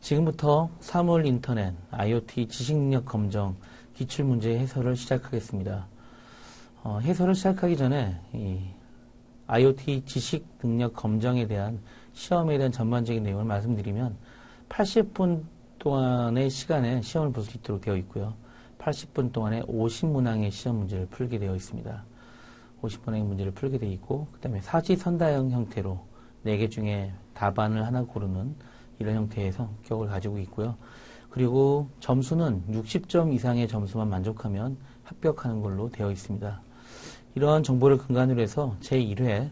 지금부터 사물 인터넷, IoT 지식능력 검정 기출문제 해설을 시작하겠습니다. 해설을 시작하기 전에 이 IoT 지식능력 검정에 대한 시험에 대한 전반적인 내용을 말씀드리면 80분 동안의 시간에 시험을 볼 수 있도록 되어 있고요. 80분 동안에 50문항의 시험 문제를 풀게 되어 있습니다. 50문항의 문제를 풀게 되어 있고, 그 다음에 사지선다형 형태로 4개 중에 답안을 하나 고르는 이런 형태의 성격을 가지고 있고요. 그리고 점수는 60점 이상의 점수만 만족하면 합격하는 걸로 되어 있습니다. 이러한 정보를 근간으로 해서 제1회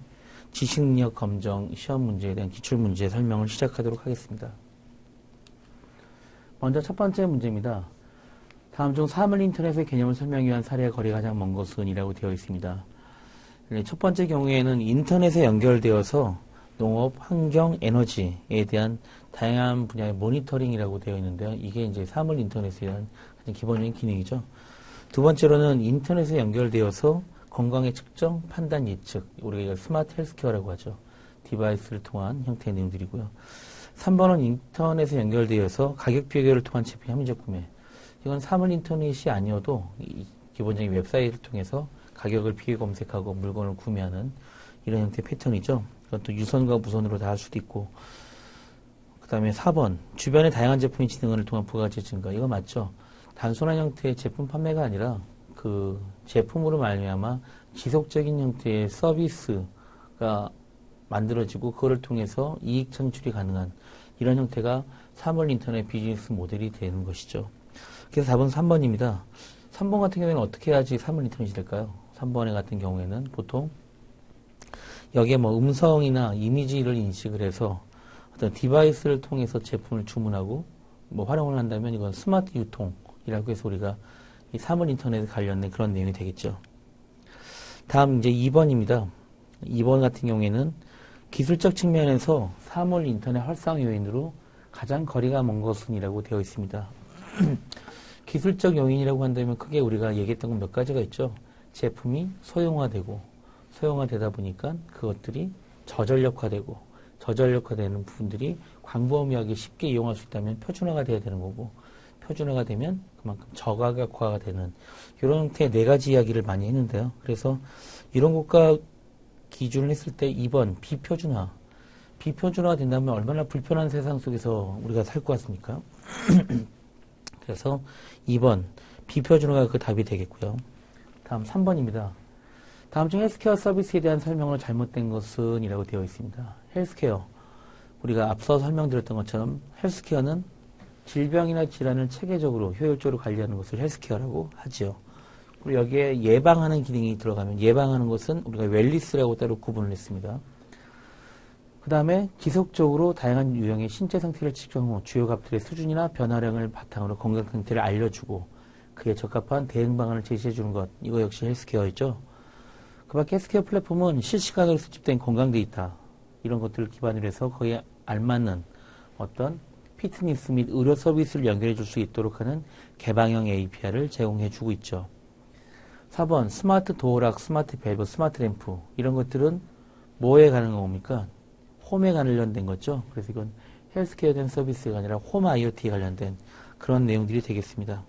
지식능력 검정 시험 문제에 대한 기출문제 설명을 시작하도록 하겠습니다. 먼저 첫 번째 문제입니다. 다음 중 사물 인터넷의 개념을 설명하기 위한 사례의 거리가 가장 먼 것은 이라고 되어 있습니다. 첫 번째 경우에는 인터넷에 연결되어서 농업, 환경, 에너지에 대한 다양한 분야의 모니터링이라고 되어 있는데요. 이게 이제 사물 인터넷에 대한 가장 기본적인 기능이죠. 두 번째로는 인터넷에 연결되어서 건강의 측정, 판단, 예측, 우리가 스마트 헬스케어라고 하죠. 디바이스를 통한 형태의 내용들이고요. 3번은 인터넷에 연결되어서 가격 비교를 통한 제품 합리적 구매. 이건 사물 인터넷이 아니어도 기본적인 웹사이트를 통해서 가격을 비교 검색하고 물건을 구매하는 이런 형태의 패턴이죠. 이것도 유선과 무선으로 다 할 수도 있고. 그 다음에 4번 주변의 다양한 제품의 진흥을 통한 부가가치 증가. 이거 맞죠? 단순한 형태의 제품 판매가 아니라 그 제품으로 말미암아 지속적인 형태의 서비스가 만들어지고 그거를 통해서 이익 창출이 가능한 이런 형태가 사물 인터넷 비즈니스 모델이 되는 것이죠. 그래서 답은 3번입니다. 3번 같은 경우에는 어떻게 해야지 사물 인터넷이 될까요? 3번에 같은 경우에는 보통 여기에 뭐 음성이나 이미지를 인식을 해서 어떤 디바이스를 통해서 제품을 주문하고 뭐 활용을 한다면 이건 스마트 유통이라고 해서 우리가 이 사물 인터넷에 관련된 그런 내용이 되겠죠. 다음 이제 2번입니다. 2번 같은 경우에는 기술적 측면에서 사물 인터넷 활성 요인으로 가장 거리가 먼 것은 이라고 되어 있습니다. 기술적 요인이라고 한다면 크게 우리가 얘기했던 건 몇 가지가 있죠. 제품이 소형화되다 보니까 그것들이 저전력화되고 저전력화되는 부분들이 광범위하게 쉽게 이용할 수 있다면 표준화가 돼야 되는 거고 표준화가 되면 그만큼 저가격화가 되는 이런 형태의 4가지 이야기를 많이 했는데요. 그래서 이런 것과 기준을 했을 때 2번 비표준화가 된다면 얼마나 불편한 세상 속에서 우리가 살 것 같습니까? 그래서 2번 비표준화가 그 답이 되겠고요. 다음 3번입니다. 다음 중 헬스케어 서비스에 대한 설명으로 잘못된 것은 이라고 되어 있습니다. 헬스케어 우리가 앞서 설명드렸던 것처럼 헬스케어는 질병이나 질환을 체계적으로 효율적으로 관리하는 것을 헬스케어라고 하지요. 그리고 여기에 예방하는 기능이 들어가면 예방하는 것은 우리가 웰니스라고 따로 구분을 했습니다. 그 다음에 지속적으로 다양한 유형의 신체 상태를 측정 후 주요 값들의 수준이나 변화량을 바탕으로 건강 상태를 알려주고 그에 적합한 대응 방안을 제시해주는 것. 이거 역시 헬스케어였죠. 그 밖에 헬스케어 플랫폼은 실시간으로 수집된 건강 데이터 이런 것들을 기반으로 해서 거기에 알맞는 어떤 피트니스 및 의료 서비스를 연결해 줄 수 있도록 하는 개방형 API를 제공해 주고 있죠. 4번 스마트 도어락, 스마트 밸브, 스마트 램프 이런 것들은 뭐에 관한 겁니까? 홈에 관련된 거죠. 그래서 이건 헬스케어에 대한 서비스가 아니라 홈 IoT에 관련된 그런 내용들이 되겠습니다.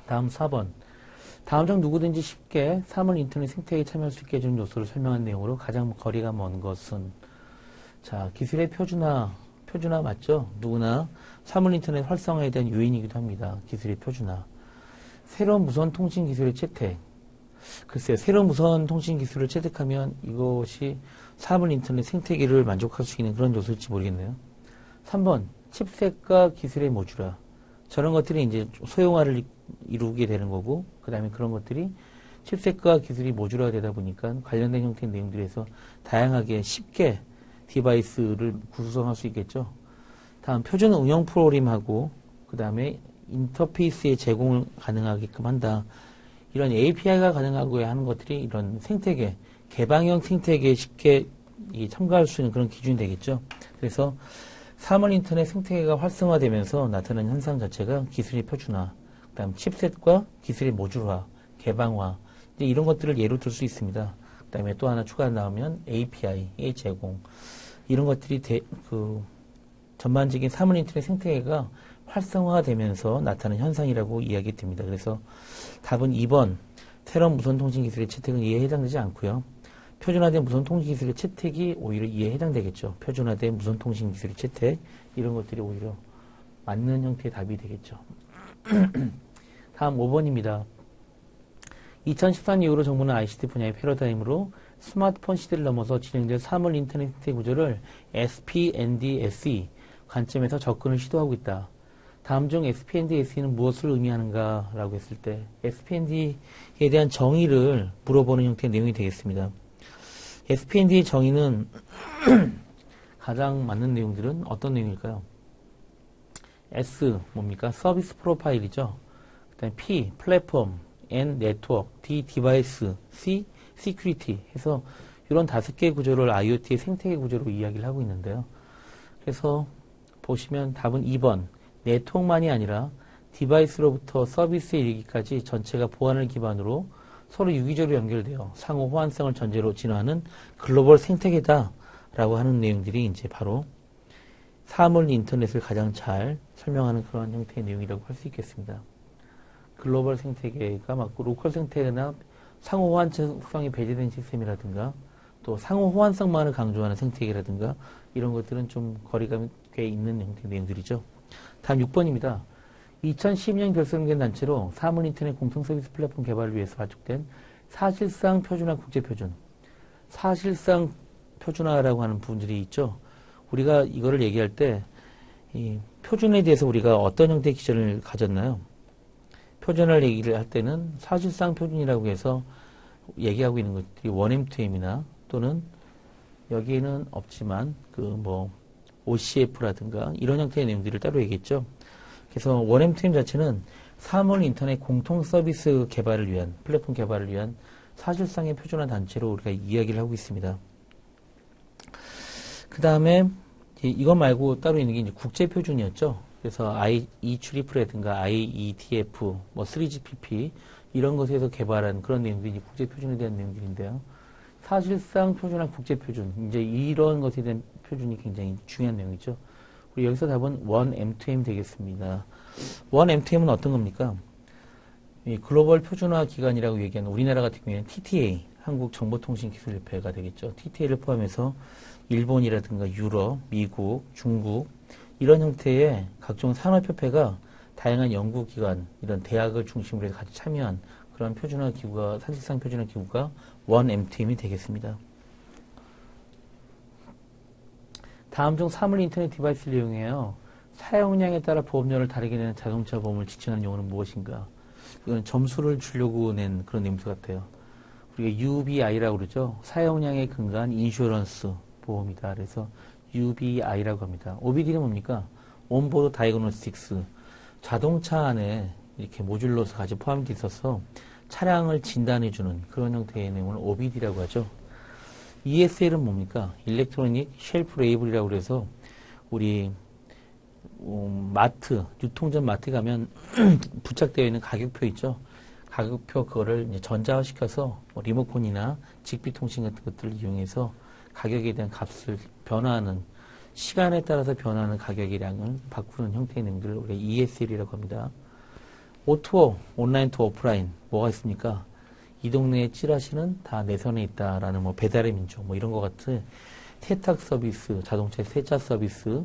다음 4번 다음 중 누구든지 쉽게 사물 인터넷 생태계에 참여할 수 있게 해주는 요소를 설명한 내용으로 가장 거리가 먼 것은 자 기술의 표준화 맞죠? 누구나 사물 인터넷 활성화에 대한 요인이기도 합니다. 기술의 표준화 새로운 무선 통신 기술의 채택 글쎄요. 새로운 무선 통신 기술을 채택하면 이것이 사물 인터넷 생태계를 만족할 수 있는 그런 요소일지 모르겠네요. 3번 칩셋과 기술의 모듈화 저런 것들이 이제 소형화를 이루게 되는 거고 그 다음에 그런 것들이 칩셋과 기술이 모듈화 되다 보니까 관련된 형태의 내용들에서 다양하게 쉽게 디바이스를 구성할 수 있겠죠. 다음 표준 운영 프로그램하고 그 다음에 인터페이스의 제공을 가능하게끔 한다. 이런 API가 가능하고 하는 것들이 이런 생태계, 개방형 개방형생태계에 쉽게 참가할 수 있는 그런 기준이 되겠죠. 그래서 사물 인터넷 생태계가 활성화되면서 나타나는 현상 자체가 기술의 표준화, 그 다음 칩셋과 기술의 모듈화, 개방화, 이런 것들을 예로 들 수 있습니다. 그 다음에 또 하나 추가 나오면 API의 제공. 이런 것들이 전반적인 사물 인터넷 생태계가 활성화되면서 나타나는 현상이라고 이야기 됩니다. 그래서 답은 2번 새로운 무선통신 기술의 채택은 이에 해당되지 않고요. 표준화된 무선통신 기술의 채택이 오히려 이에 해당되겠죠. 표준화된 무선통신 기술의 채택 이런 것들이 오히려 맞는 형태의 답이 되겠죠. 다음 5번입니다. 2014년 이후로 정부는 ICT 분야의 패러다임으로 스마트폰 시대를 넘어서 진행될 사물 인터넷 생태 구조를 SPND-SE 관점에서 접근을 시도하고 있다. 다음 중 SPND-SE는 무엇을 의미하는가 라고 했을 때 SPND에 대한 정의를 물어보는 형태의 내용이 되겠습니다. SPND의 정의는 가장 맞는 내용들은 어떤 내용일까요? S 뭡니까? 서비스 프로파일이죠. 그다음에 P 플랫폼, N 네트워크, D 디바이스, C 시큐리티 해서 이런 5개의 구조를 IoT의 생태계 구조로 이야기를 하고 있는데요. 그래서 보시면 답은 2번 네트워크만이 아니라 디바이스로부터 서비스에 이르기까지 전체가 보안을 기반으로 서로 유기적으로 연결되어 상호 호환성을 전제로 진화하는 글로벌 생태계다라고 하는 내용들이 이제 바로 사물 인터넷을 가장 잘 설명하는 그런 형태의 내용이라고 할 수 있겠습니다. 글로벌 생태계가 맞고 로컬 생태계나 상호 호환성이 배제된 시스템이라든가 또 상호 호환성만을 강조하는 생태계라든가 이런 것들은 좀 거리감이 꽤 있는 형태의 내용들이죠. 다음 6번입니다. 2012년 결성된 단체로 사물 인터넷 공통 서비스 플랫폼 개발을 위해서 발족된 사실상 표준화 국제표준. 사실상 표준화라고 하는 부분들이 있죠. 우리가 이거를 얘기할 때 이 표준에 대해서 우리가 어떤 형태의 기준을 가졌나요? 표준화를 얘기를 할 때는 사실상 표준이라고 해서 얘기하고 있는 것들이 1M2M이나 또는 여기에는 없지만 OCF라든가 이런 형태의 내용들을 따로 얘기했죠. 그래서 1M2M 자체는 사물 인터넷 공통 서비스 개발을 위한 플랫폼 개발을 위한 사실상의 표준화 단체로 우리가 이야기를 하고 있습니다. 그 다음에 이것 말고 따로 있는 게 이제 국제 표준이었죠. 그래서 IEEE라든가 IETF, 3GPP 이런 것에서 개발한 그런 내용들이 이제 국제 표준에 대한 내용들인데요. 사실상 표준화 국제 표준 이제 이런 것에 대한 표준이 굉장히 중요한 내용이죠. 우리 여기서 답은 1M2M 되겠습니다. 1M2M은 어떤 겁니까? 이 글로벌 표준화 기관이라고 얘기하는 우리나라 같은 경우에는 TTA, 한국정보통신기술협회가 되겠죠. TTA를 포함해서 일본이라든가 유럽, 미국, 중국 이런 형태의 각종 산업협회가 다양한 연구기관, 이런 대학을 중심으로 해서 같이 참여한 그런 표준화 기구가, 사실상 표준화 기구가 1M2M이 되겠습니다. 다음 중 사물 인터넷 디바이스를 이용해요. 사용량에 따라 보험료를 다르게 내는 자동차 보험을 지칭하는 용어는 무엇인가? 이건 점수를 주려고 낸 그런 내용들 같아요. 우리가 UBI라고 그러죠. 사용량에 근거한 인슈런스 보험이다. 그래서 UBI라고 합니다. OBD는 뭡니까? 온보드 다이그노스틱스. 자동차 안에 이렇게 모듈로서 같이 포함되어 있어서 차량을 진단해주는 그런 형태의 내용을 OBD라고 하죠. ESL은 뭡니까? 일렉트로닉 쉘프 레이블이라고 그래서 우리 마트, 유통점 마트 가면 부착되어 있는 가격표 있죠. 가격표 그거를 이제 전자화시켜서 리모컨이나 직비 통신 같은 것들을 이용해서 가격에 대한 값을 변화하는 시간에 따라서 변화하는 가격이량을 바꾸는 형태의 내용들을 우리가 ESL이라고 합니다. O2O, 온라인 투 오프라인 뭐가 있습니까? 이 동네의 찌라시는 다 내 손에 있다라는 배달의 민족 이런 것 같은 세탁 서비스, 자동차 세차 서비스,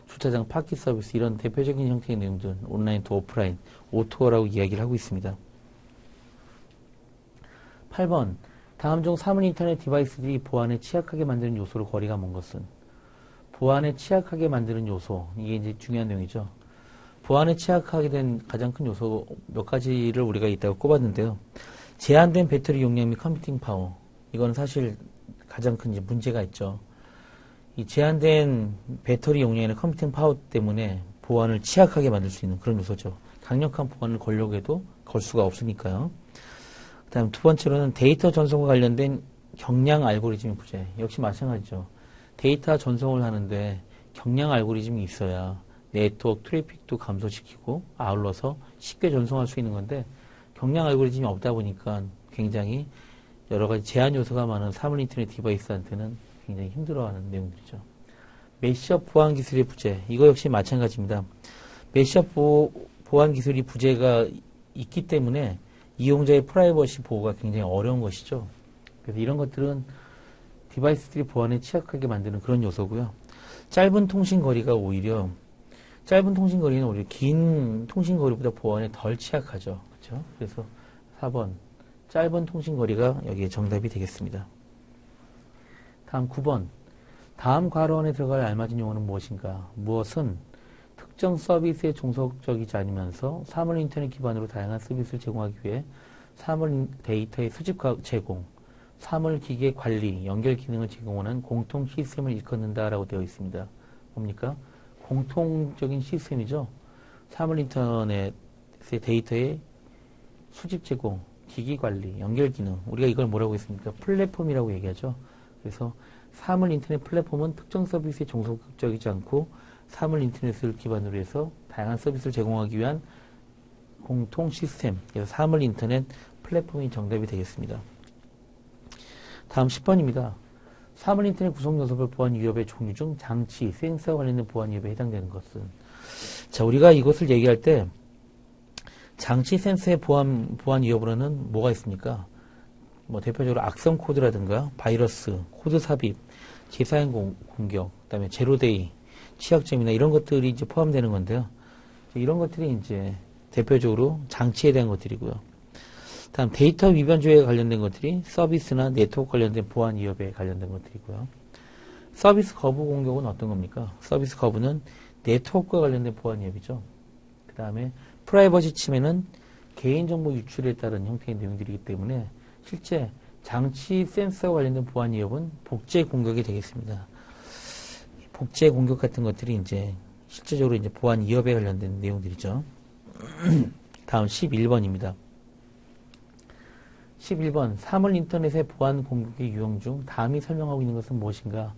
주차장 파킹 서비스 이런 대표적인 형태의 내용들 온라인 투 오프라인, O2O라고 이야기를 하고 있습니다. 8번 다음 중 사물 인터넷 디바이스들이 보안에 취약하게 만드는 요소로 거리가 먼 것은? 보안에 취약하게 만드는 요소, 이게 이제 중요한 내용이죠. 보안에 취약하게 된 가장 큰 요소 몇 가지를 우리가 이따가 꼽았는데요. 제한된 배터리 용량 및 컴퓨팅 파워. 이건 사실 가장 큰 이제 문제가 있죠. 이 제한된 배터리 용량이나 컴퓨팅 파워 때문에 보안을 취약하게 만들 수 있는 그런 요소죠. 강력한 보안을 걸려고 해도 걸 수가 없으니까요. 그 다음 두 번째로는 데이터 전송과 관련된 경량 알고리즘의 부재. 역시 마찬가지죠. 데이터 전송을 하는데 경량 알고리즘이 있어야 네트워크 트래픽도 감소시키고 아울러서 쉽게 전송할 수 있는 건데 경량 알고리즘이 없다 보니까 굉장히 여러 가지 제한 요소가 많은 사물 인터넷 디바이스한테는 굉장히 힘들어하는 내용들이죠. 메시업 보안 기술의 부재. 이거 역시 마찬가지입니다. 메시업 보안 기술이 부재가 있기 때문에 이용자의 프라이버시 보호가 굉장히 어려운 것이죠. 그래서 이런 것들은 디바이스들이 보안에 취약하게 만드는 그런 요소고요. 짧은 통신 거리가 오히려 짧은 통신 거리는 오히려 긴 통신 거리보다 보안에 덜 취약하죠. 그렇죠? 그래서 4번 짧은 통신 거리가 여기에 정답이 되겠습니다. 다음 9번 다음 괄호 안에 들어갈 알맞은 용어는 무엇인가? 무엇은 특정 서비스에 종속적이지 않으면서 사물 인터넷 기반으로 다양한 서비스를 제공하기 위해 사물 데이터의 수집 제공, 사물 기계 관리, 연결 기능을 제공하는 공통 시스템을 일컫는다라고 되어 있습니다. 뭡니까? 공통적인 시스템이죠. 사물 인터넷의 데이터의 수집 제공, 기기 관리, 연결 기능. 우리가 이걸 뭐라고 했습니까? 플랫폼이라고 얘기하죠. 그래서 사물 인터넷 플랫폼은 특정 서비스에 종속적이지 않고 사물 인터넷을 기반으로 해서 다양한 서비스를 제공하기 위한 공통 시스템. 그래서 사물 인터넷 플랫폼이 정답이 되겠습니다. 다음 10번입니다. 사물 인터넷 구성 요소별 보안 위협의 종류 중 장치, 센서와 관련된 보안 위협에 해당되는 것은? 자, 우리가 이것을 얘기할 때 장치, 센서의 보안 위협으로는 뭐가 있습니까? 뭐 대표적으로 악성 코드라든가 바이러스, 코드 삽입, 재사용 공격, 그다음에 제로데이, 취약점이나 이런 것들이 이제 포함되는 건데요. 이런 것들이 이제 대표적으로 장치에 대한 것들이고요. 다음 데이터 위반 조회에 관련된 것들이 서비스나 네트워크 관련된 보안 위협에 관련된 것들이고요. 서비스 거부 공격은 어떤 겁니까? 서비스 거부는 네트워크와 관련된 보안 위협이죠. 그 다음에 프라이버시 침해는 개인정보 유출에 따른 형태의 내용들이기 때문에 실제 장치 센서와 관련된 보안 위협은 복제 공격이 되겠습니다. 복제 공격 같은 것들이 이제 실제적으로 이제 보안 위협에 관련된 내용들이죠. 다음 11번입니다. 11번 사물 인터넷의 보안 공격의 유형 중 다음이 설명하고 있는 것은 무엇인가?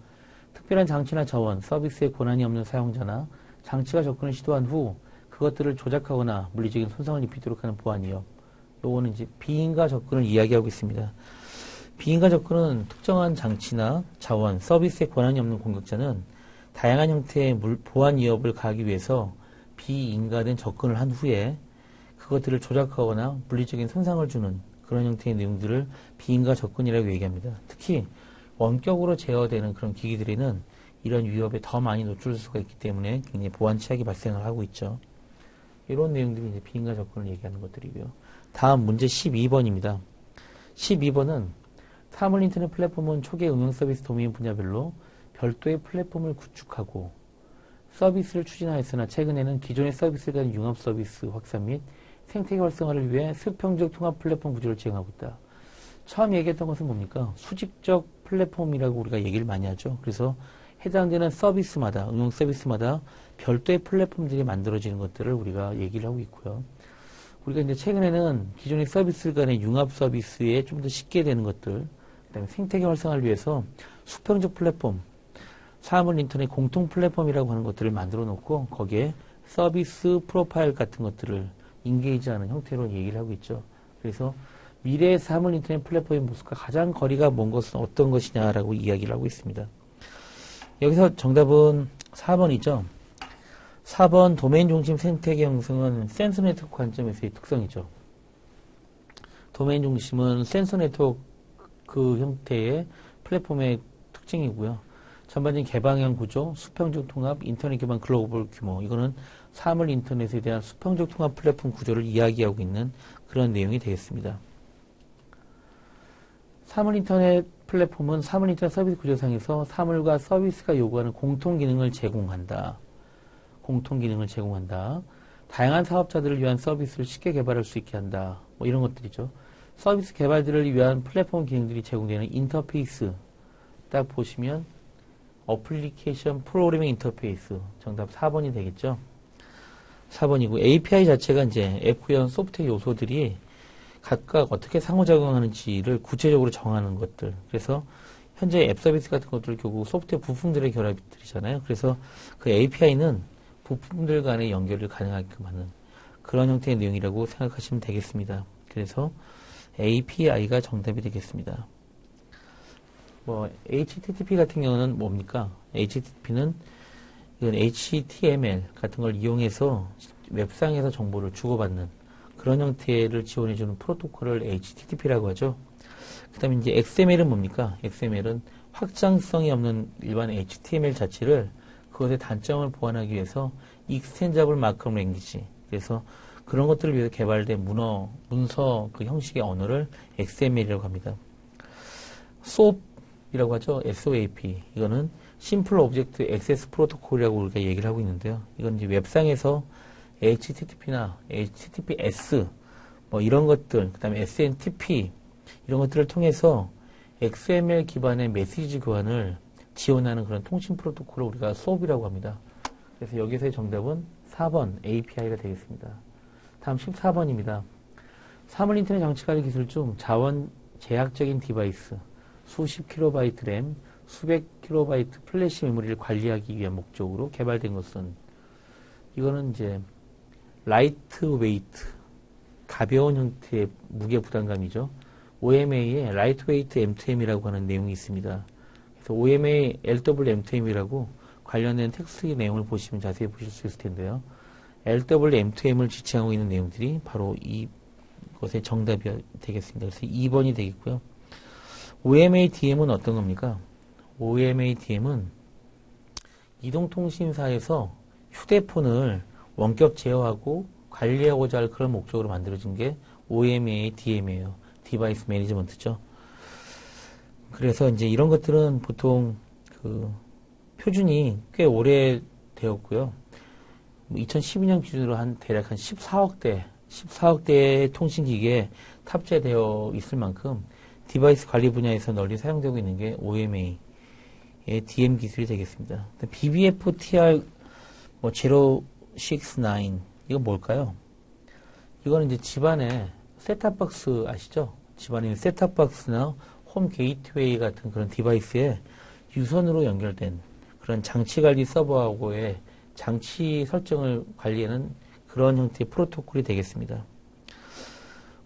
특별한 장치나 자원, 서비스에 권한이 없는 사용자나 장치가 접근을 시도한 후 그것들을 조작하거나 물리적인 손상을 입히도록 하는 보안 위협. 요거는 이제 비인가 접근을 이야기하고 있습니다. 비인가 접근은 특정한 장치나 자원, 서비스에 권한이 없는 공격자는 다양한 형태의 보안 위협을 가하기 위해서 비인가된 접근을 한 후에 그것들을 조작하거나 물리적인 손상을 주는 그런 형태의 내용들을 비인가 접근이라고 얘기합니다. 특히 원격으로 제어되는 그런 기기들에는 이런 위협에 더 많이 노출될 수가 있기 때문에 굉장히 보안 취약이 발생을 하고 있죠. 이런 내용들이 이제 비인가 접근을 얘기하는 것들이고요. 다음 문제 12번입니다. 12번은 사물 인터넷 플랫폼은 초기의 응용 서비스 도메인 분야별로 별도의 플랫폼을 구축하고 서비스를 추진하였으나 최근에는 기존의 서비스에 대한 융합 서비스 확산 및 생태계 활성화를 위해 수평적 통합 플랫폼 구조를 제공하고 있다. 처음 얘기했던 것은 뭡니까? 수직적 플랫폼이라고 우리가 얘기를 많이 하죠. 그래서 해당되는 서비스마다, 응용 서비스마다 별도의 플랫폼들이 만들어지는 것들을 우리가 얘기를 하고 있고요. 우리가 이제 최근에는 기존의 서비스 간의 융합 서비스에 좀 더 쉽게 되는 것들, 그다음에 생태계 활성화를 위해서 수평적 플랫폼, 사물 인터넷 공통 플랫폼이라고 하는 것들을 만들어 놓고 거기에 서비스 프로파일 같은 것들을 인게이지하는 형태로 얘기를 하고 있죠. 그래서 미래의 사물 인터넷 플랫폼의 모습과 가장 거리가 먼 것은 어떤 것이냐라고 이야기를 하고 있습니다. 여기서 정답은 4번이죠. 4번 도메인 중심 생태계 형성은 센서 네트워크 관점에서의 특성이죠. 도메인 중심은 센서 네트워크 그 형태의 플랫폼의 특징이고요. 전반적인 개방형 구조, 수평적 통합, 인터넷 기반 글로벌 규모. 이거는 사물 인터넷에 대한 수평적 통합 플랫폼 구조를 이야기하고 있는 그런 내용이 되겠습니다. 사물 인터넷 플랫폼은 사물 인터넷 서비스 구조상에서 사물과 서비스가 요구하는 공통 기능을 제공한다. 공통 기능을 제공한다. 다양한 사업자들을 위한 서비스를 쉽게 개발할 수 있게 한다. 뭐 이런 것들이죠. 서비스 개발들을 위한 플랫폼 기능들이 제공되는 인터페이스. 딱 보시면 어플리케이션 프로그래밍 인터페이스. 정답 4번이 되겠죠. 4번이고 API 자체가 이제 앱 구현 소프트웨어 요소들이 각각 어떻게 상호작용하는지를 구체적으로 정하는 것들. 그래서 현재 앱 서비스 같은 것들을 결국 소프트웨어 부품들의 결합들이잖아요. 그래서 그 API는 부품들 간의 연결을 가능하게끔 하는 그런 형태의 내용이라고 생각하시면 되겠습니다. 그래서 API가 정답이 되겠습니다. 뭐 HTTP 같은 경우는 뭡니까? HTTP는 이건 HTML 같은 걸 이용해서 웹상에서 정보를 주고받는 그런 형태를 지원해주는 프로토콜을 HTTP라고 하죠. 그 다음에 이제 XML은 뭡니까? XML은 확장성이 없는 일반 HTML 자체를 그것의 단점을 보완하기 위해서 Extensible Markup Language, 그래서 그런 것들을 위해서 개발된 문서 그 형식의 언어를 XML이라고 합니다. SOAP이라고 하죠. SOAP. 이거는 Simple Object Access Protocol이라고 우리가 얘기를 하고 있는데요. 이건 이제 웹상에서 HTTP나 HTTPS 뭐 이런 것들, 그 다음에 SNTP 이런 것들을 통해서 XML 기반의 메시지 교환을 지원하는 그런 통신 프로토콜을 우리가 SOAP이라고 합니다. 그래서 여기서의 정답은 4번 API가 되겠습니다. 다음 14번입니다. 사물 인터넷 장치 관리 기술 중 자원 제약적인 디바이스, 수십 킬로바이트 램, 수백 킬로바이트 플래시 메모리를 관리하기 위한 목적으로 개발된 것은, 이거는 이제 라이트 웨이트, 가벼운 형태의 무게 부담감이죠. OMA의 라이트 웨이트 M2M이라고 하는 내용이 있습니다. 그래서 OMA LWM2M이라고 관련된 텍스트 내용을 보시면 자세히 보실 수 있을 텐데요. LWM2M을 지칭하고 있는 내용들이 바로 이것의 정답이 되겠습니다. 그래서 2번이 되겠고요. OMA-DM은 어떤 겁니까? OMA-DM은 이동통신사에서 휴대폰을 원격 제어하고 관리하고자 할 그런 목적으로 만들어진 게 OMA-DM이에요. 디바이스 매니지먼트죠. 그래서 이제 이런 것들은 보통 그 표준이 꽤 오래 되었고요. 2012년 기준으로 대략 한 14억대의 통신기기에 탑재되어 있을 만큼 디바이스 관리 분야에서 널리 사용되고 있는 게 OMA의 DM 기술이 되겠습니다. BBF-TR 069 이건 뭘까요? 이거는 이제 집안에 셋탑박스 아시죠? 집안에 있는 셋탑박스나 홈 게이트웨이 같은 그런 디바이스에 유선으로 연결된 그런 장치 관리 서버하고의 장치 설정을 관리하는 그런 형태의 프로토콜이 되겠습니다.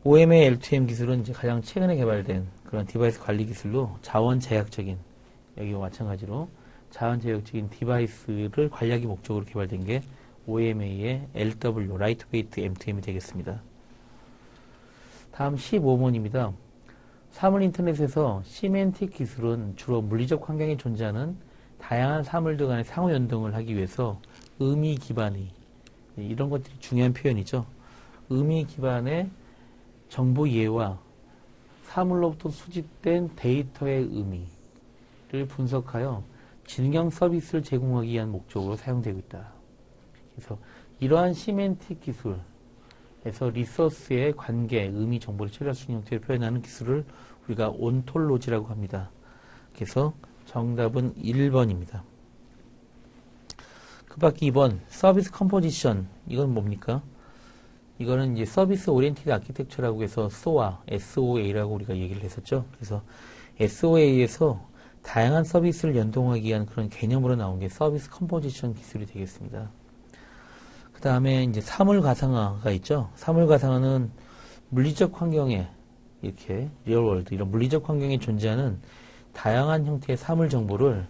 OMA L2M 기술은 이제 가장 최근에 개발된 그런 디바이스 관리 기술로 자원 제약적인, 여기와 마찬가지로 자원 제약적인 디바이스를 관리하기 목적으로 개발된 게 OMA의 LW, Lightweight M2M이 되겠습니다. 다음 15번입니다. 사물 인터넷에서 시멘틱 기술은 주로 물리적 환경에 존재하는 다양한 사물들 간의 상호 연동을 하기 위해서 의미 기반의, 이런 것들이 중요한 표현이죠. 의미 기반의 정보 이해와 사물로부터 수집된 데이터의 의미를 분석하여 진경 서비스를 제공하기 위한 목적으로 사용되고 있다. 그래서 이러한 시멘틱 기술에서 리소스의 관계, 의미, 정보를 처리할 수 있는 형태로 표현하는 기술을 우리가 온톨로지라고 합니다. 그래서 정답은 1번입니다. 그 밖에 2번 서비스 컴포지션, 이건 뭡니까? 이거는 이제 서비스 오리엔티드 아키텍처라고 해서 SOA라고 우리가 얘기를 했었죠. 그래서 SOA에서 다양한 서비스를 연동하기 위한 그런 개념으로 나온 게 서비스 컴포지션 기술이 되겠습니다. 그 다음에 이제 사물 가상화가 있죠. 사물 가상화는 물리적 환경에, 이렇게 리얼월드 이런 물리적 환경에 존재하는 다양한 형태의 사물 정보를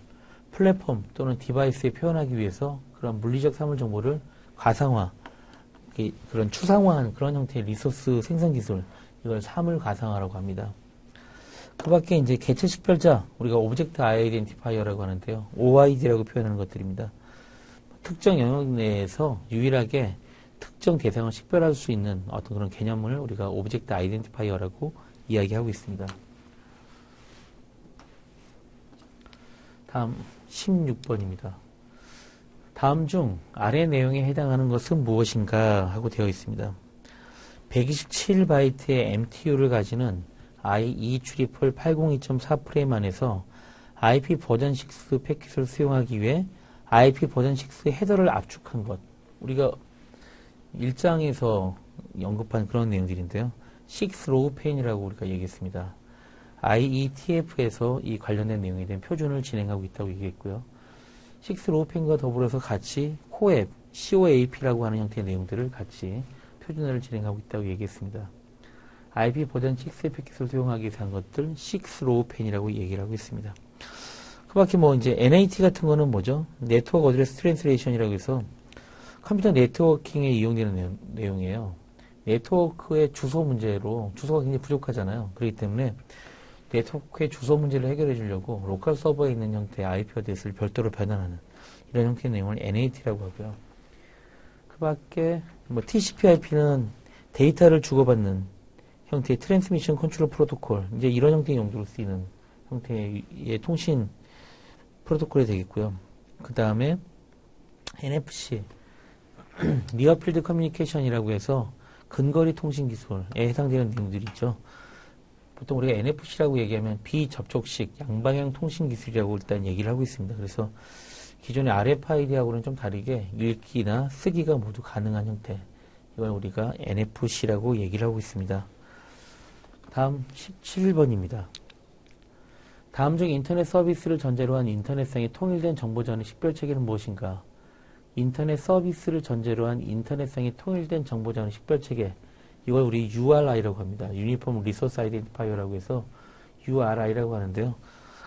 플랫폼 또는 디바이스에 표현하기 위해서 그런 물리적 사물 정보를 가상화, 그런 추상화한 그런 형태의 리소스 생성 기술, 이걸 사물 가상화라고 합니다. 그 밖에 이제 개체 식별자, 우리가 오브젝트 아이덴티파이어라고 하는데요. OID라고 표현하는 것들입니다. 특정 영역 내에서 유일하게 특정 대상을 식별할 수 있는 어떤 그런 개념을 우리가 오브젝트 아이덴티파이어라고 이야기하고 있습니다. 다음 16번입니다. 다음 중 아래 내용에 해당하는 것은 무엇인가 하고 되어 있습니다. 127바이트의 MTU를 가지는 IEEE 802.4 프레임 안에서 IP 버전 6 패킷을 수용하기 위해 IP 버전 6 헤더를 압축한 것. 우리가 1장에서 언급한 그런 내용들인데요. 6로우 페인이라고 우리가 얘기했습니다. IETF에서 이 관련된 내용에 대한 표준을 진행하고 있다고 얘기했고요. 6로우 페인과 더불어서 같이 코앱, COAP라고 하는 형태의 내용들을 같이 표준화를 진행하고 있다고 얘기했습니다. IP 버전 6의 패킷을 수용하기 위해서 한 것들 6로우 펜이라고 얘기를 하고 있습니다. 그 밖에 뭐 이제 NAT 같은 거는 뭐죠? 네트워크 어드레스 트랜스레이션이라고 해서 컴퓨터 네트워킹에 이용되는 내용이에요. 네트워크의 주소 문제로 주소가 굉장히 부족하잖아요. 그렇기 때문에 네트워크의 주소 문제를 해결해 주려고 로컬 서버에 있는 형태의 IP 어드레스를 별도로 변환하는 이런 형태의 내용을 NAT라고 하고요. 그 밖에 뭐 TCP/IP는 데이터를 주고받는 형태의 트랜스미션 컨트롤 프로토콜, 이제 이런 형태의 용도로 쓰이는 형태의 통신 프로토콜이 되겠고요. 그 다음에 NFC, 니어필드 커뮤니케이션이라고 해서 근거리 통신 기술에 해당되는 내용들이 있죠. 보통 우리가 NFC라고 얘기하면 비접촉식 양방향 통신 기술이라고 일단 얘기를 하고 있습니다. 그래서 기존의 RFID하고는 좀 다르게 읽기나 쓰기가 모두 가능한 형태, 이걸 우리가 NFC라고 얘기를 하고 있습니다. 다음 17번입니다. 다음 중 인터넷 서비스를 전제로 한 인터넷상의 통일된 정보 전의 식별체계는 무엇인가? 인터넷 서비스를 전제로 한 인터넷상의 통일된 정보 전의 식별체계, 이걸 우리 URI라고 합니다. 유니폼 리소스 아이덴티파이어라고 해서 URI라고 하는데요.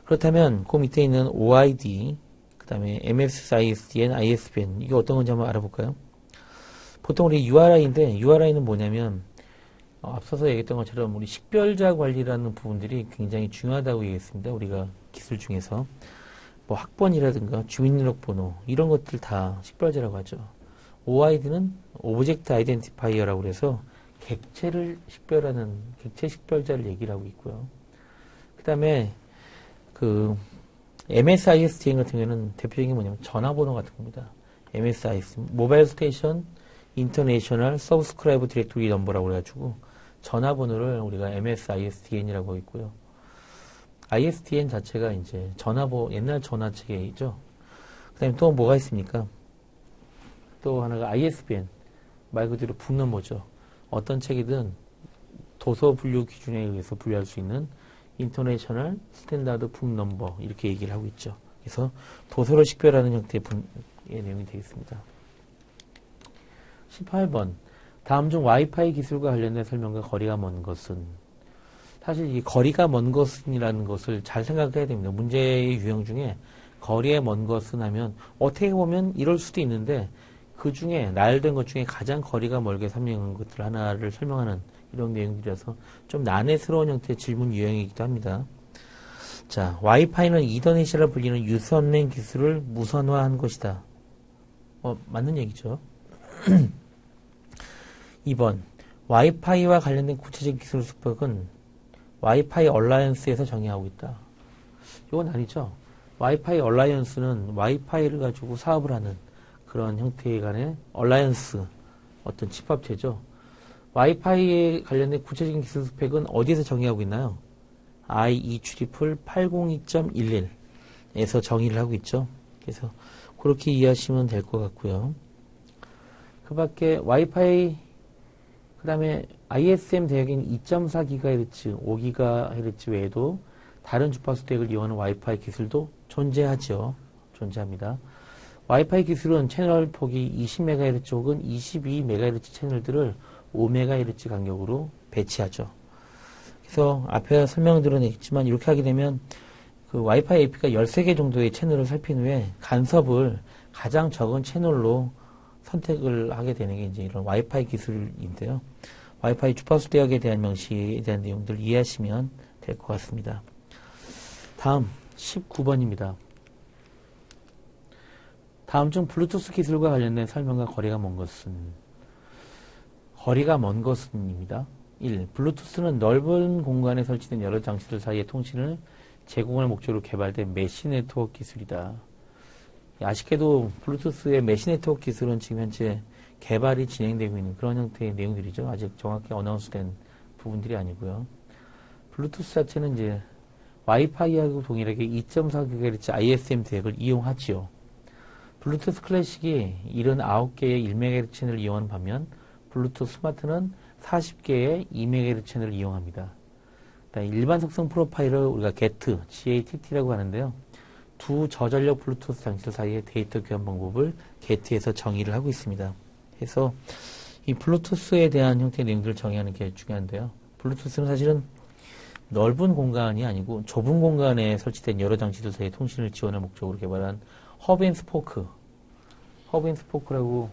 그렇다면 그 밑에 있는 OID, 그 다음에 MSISDN, ISBN, 이게 어떤 건지 한번 알아볼까요? 보통 우리 URI인데, URI는 뭐냐면 앞서서 얘기했던 것처럼 우리 식별자 관리라는 부분들이 굉장히 중요하다고 얘기했습니다. 우리가 기술 중에서 뭐 학번이라든가 주민등록번호 이런 것들 다 식별자라고 하죠. OID는 오브젝트 아이덴티파이어라고 해서 객체를 식별하는 객체 식별자를 얘기를 하고 있고요. 그 다음에 그 MSISDN 같은 경우는 대표적인 게 뭐냐면 전화번호 같은 겁니다. MSIS, 모바일 스테이션 인터내셔널 서브스크라이브 디렉토리 넘버라고 해가지고 전화번호를 우리가 MSISDN이라고 하고 있고요. ISDN 자체가 이제 옛날 전화체계이죠. 그 다음에 또 뭐가 있습니까? 또 하나가 ISBN, 말 그대로 북넘버죠. 어떤 책이든 도서 분류 기준에 의해서 분류할 수 있는 인터내셔널 스탠다드 북넘버, 이렇게 얘기를 하고 있죠. 그래서 도서를 식별하는 형태의 내용이 되겠습니다. 18번. 다음 중 와이파이 기술과 관련된 설명과 거리가 먼 것은? 사실 이 거리가 먼 것은이라는 것을 잘 생각해야 됩니다. 문제의 유형 중에 거리에 먼 것은 하면 어떻게 보면 이럴 수도 있는데 그 중에 나열된 것 중에 가장 거리가 멀게 설명한 것들 하나를 설명하는 이런 내용들이라서 좀 난해스러운 형태의 질문 유형이기도 합니다. 자, 와이파이는 이더넷이라 불리는 유선랜 기술을 무선화한 것이다. 맞는 얘기죠. 2번. 와이파이와 관련된 구체적인 기술 스펙은 와이파이 얼라이언스에서 정의하고 있다. 이건 아니죠. 와이파이 얼라이언스는 와이파이를 가지고 사업을 하는 그런 형태의 간의 얼라이언스, 어떤 집합체죠. 와이파이에 관련된 구체적인 기술 스펙은 어디에서 정의하고 있나요? IEEE 802.11에서 정의를 하고 있죠. 그래서 그렇게 이해하시면 될 것 같고요. 그 밖에 와이파이, 그 다음에 ISM 대역인 2.4GHz, 5GHz 외에도 다른 주파수 대역을 이용하는 와이파이 기술도 존재하죠. 존재합니다. 와이파이 기술은 채널 폭이 20MHz 혹은 22MHz 채널들을 5MHz 간격으로 배치하죠. 그래서 앞에 설명드린 있지만 이렇게 하게 되면 그 와이파이 AP가 13개 정도의 채널을 살핀 후에 간섭을 가장 적은 채널로 선택을 하게 되는 게 이제 이런 와이파이 기술인데요. 와이파이 주파수 대역에 대한 명시에 대한 내용들을 이해하시면 될 것 같습니다. 다음 19번입니다. 다음 중 블루투스 기술과 관련된 설명과 거리가 먼 것은? 거리가 먼 것은입니다. 1. 블루투스는 넓은 공간에 설치된 여러 장치들 사이의 통신을 제공할 목적으로 개발된 메시 네트워크 기술이다. 아쉽게도 블루투스의 메시 네트워크 기술은 지금 현재 개발이 진행되고 있는 그런 형태의 내용들이죠. 아직 정확히 어나운스된 부분들이 아니고요. 블루투스 자체는 이제 와이파이하고 동일하게 2.4GHz ISM 대역을 이용하지요. 블루투스 클래식이 79개의 1MHz 채널을 이용하는 반면 블루투스 스마트는 40개의 2MHz 채널을 이용합니다. 일반 속성 프로파일을 우리가 GATT라고 하는데요. 두 저전력 블루투스 장치들 사이의 데이터 교환 방법을 GATT에서 정의를 하고 있습니다. 그래서 이 블루투스에 대한 형태의 내용들을 정의하는 게 중요한데요. 블루투스는 사실은 넓은 공간이 아니고 좁은 공간에 설치된 여러 장치들 사이의 통신을 지원할 목적으로 개발한 허브앤스포크. 허브앤스포크라고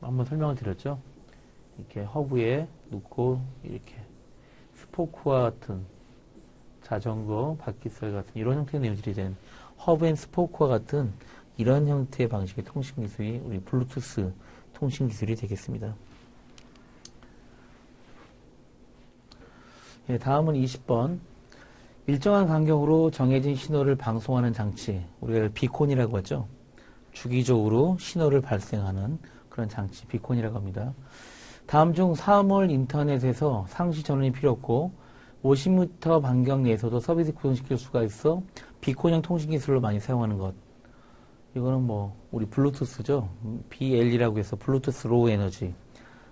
한번 설명을 드렸죠. 이렇게 허브에 놓고 이렇게 스포크와 같은 자전거, 바퀴살 같은 이런 형태의 내용들이 된 허브앤스포크와 같은 이런 형태의 방식의 통신 기술이 우리 블루투스 통신 기술이 되겠습니다. 예, 다음은 20번. 일정한 간격으로 정해진 신호를 방송하는 장치, 우리가 비콘이라고 하죠. 주기적으로 신호를 발생하는 그런 장치, 비콘이라고 합니다. 다음 중 사물 인터넷에서 상시 전원이 필요 없고 50m 반경 내에서도 서비스 구동시킬 수가 있어 비콘형 통신 기술로 많이 사용하는 것. 이거는 뭐 우리 블루투스죠. BLE라고 해서 블루투스 로우 에너지.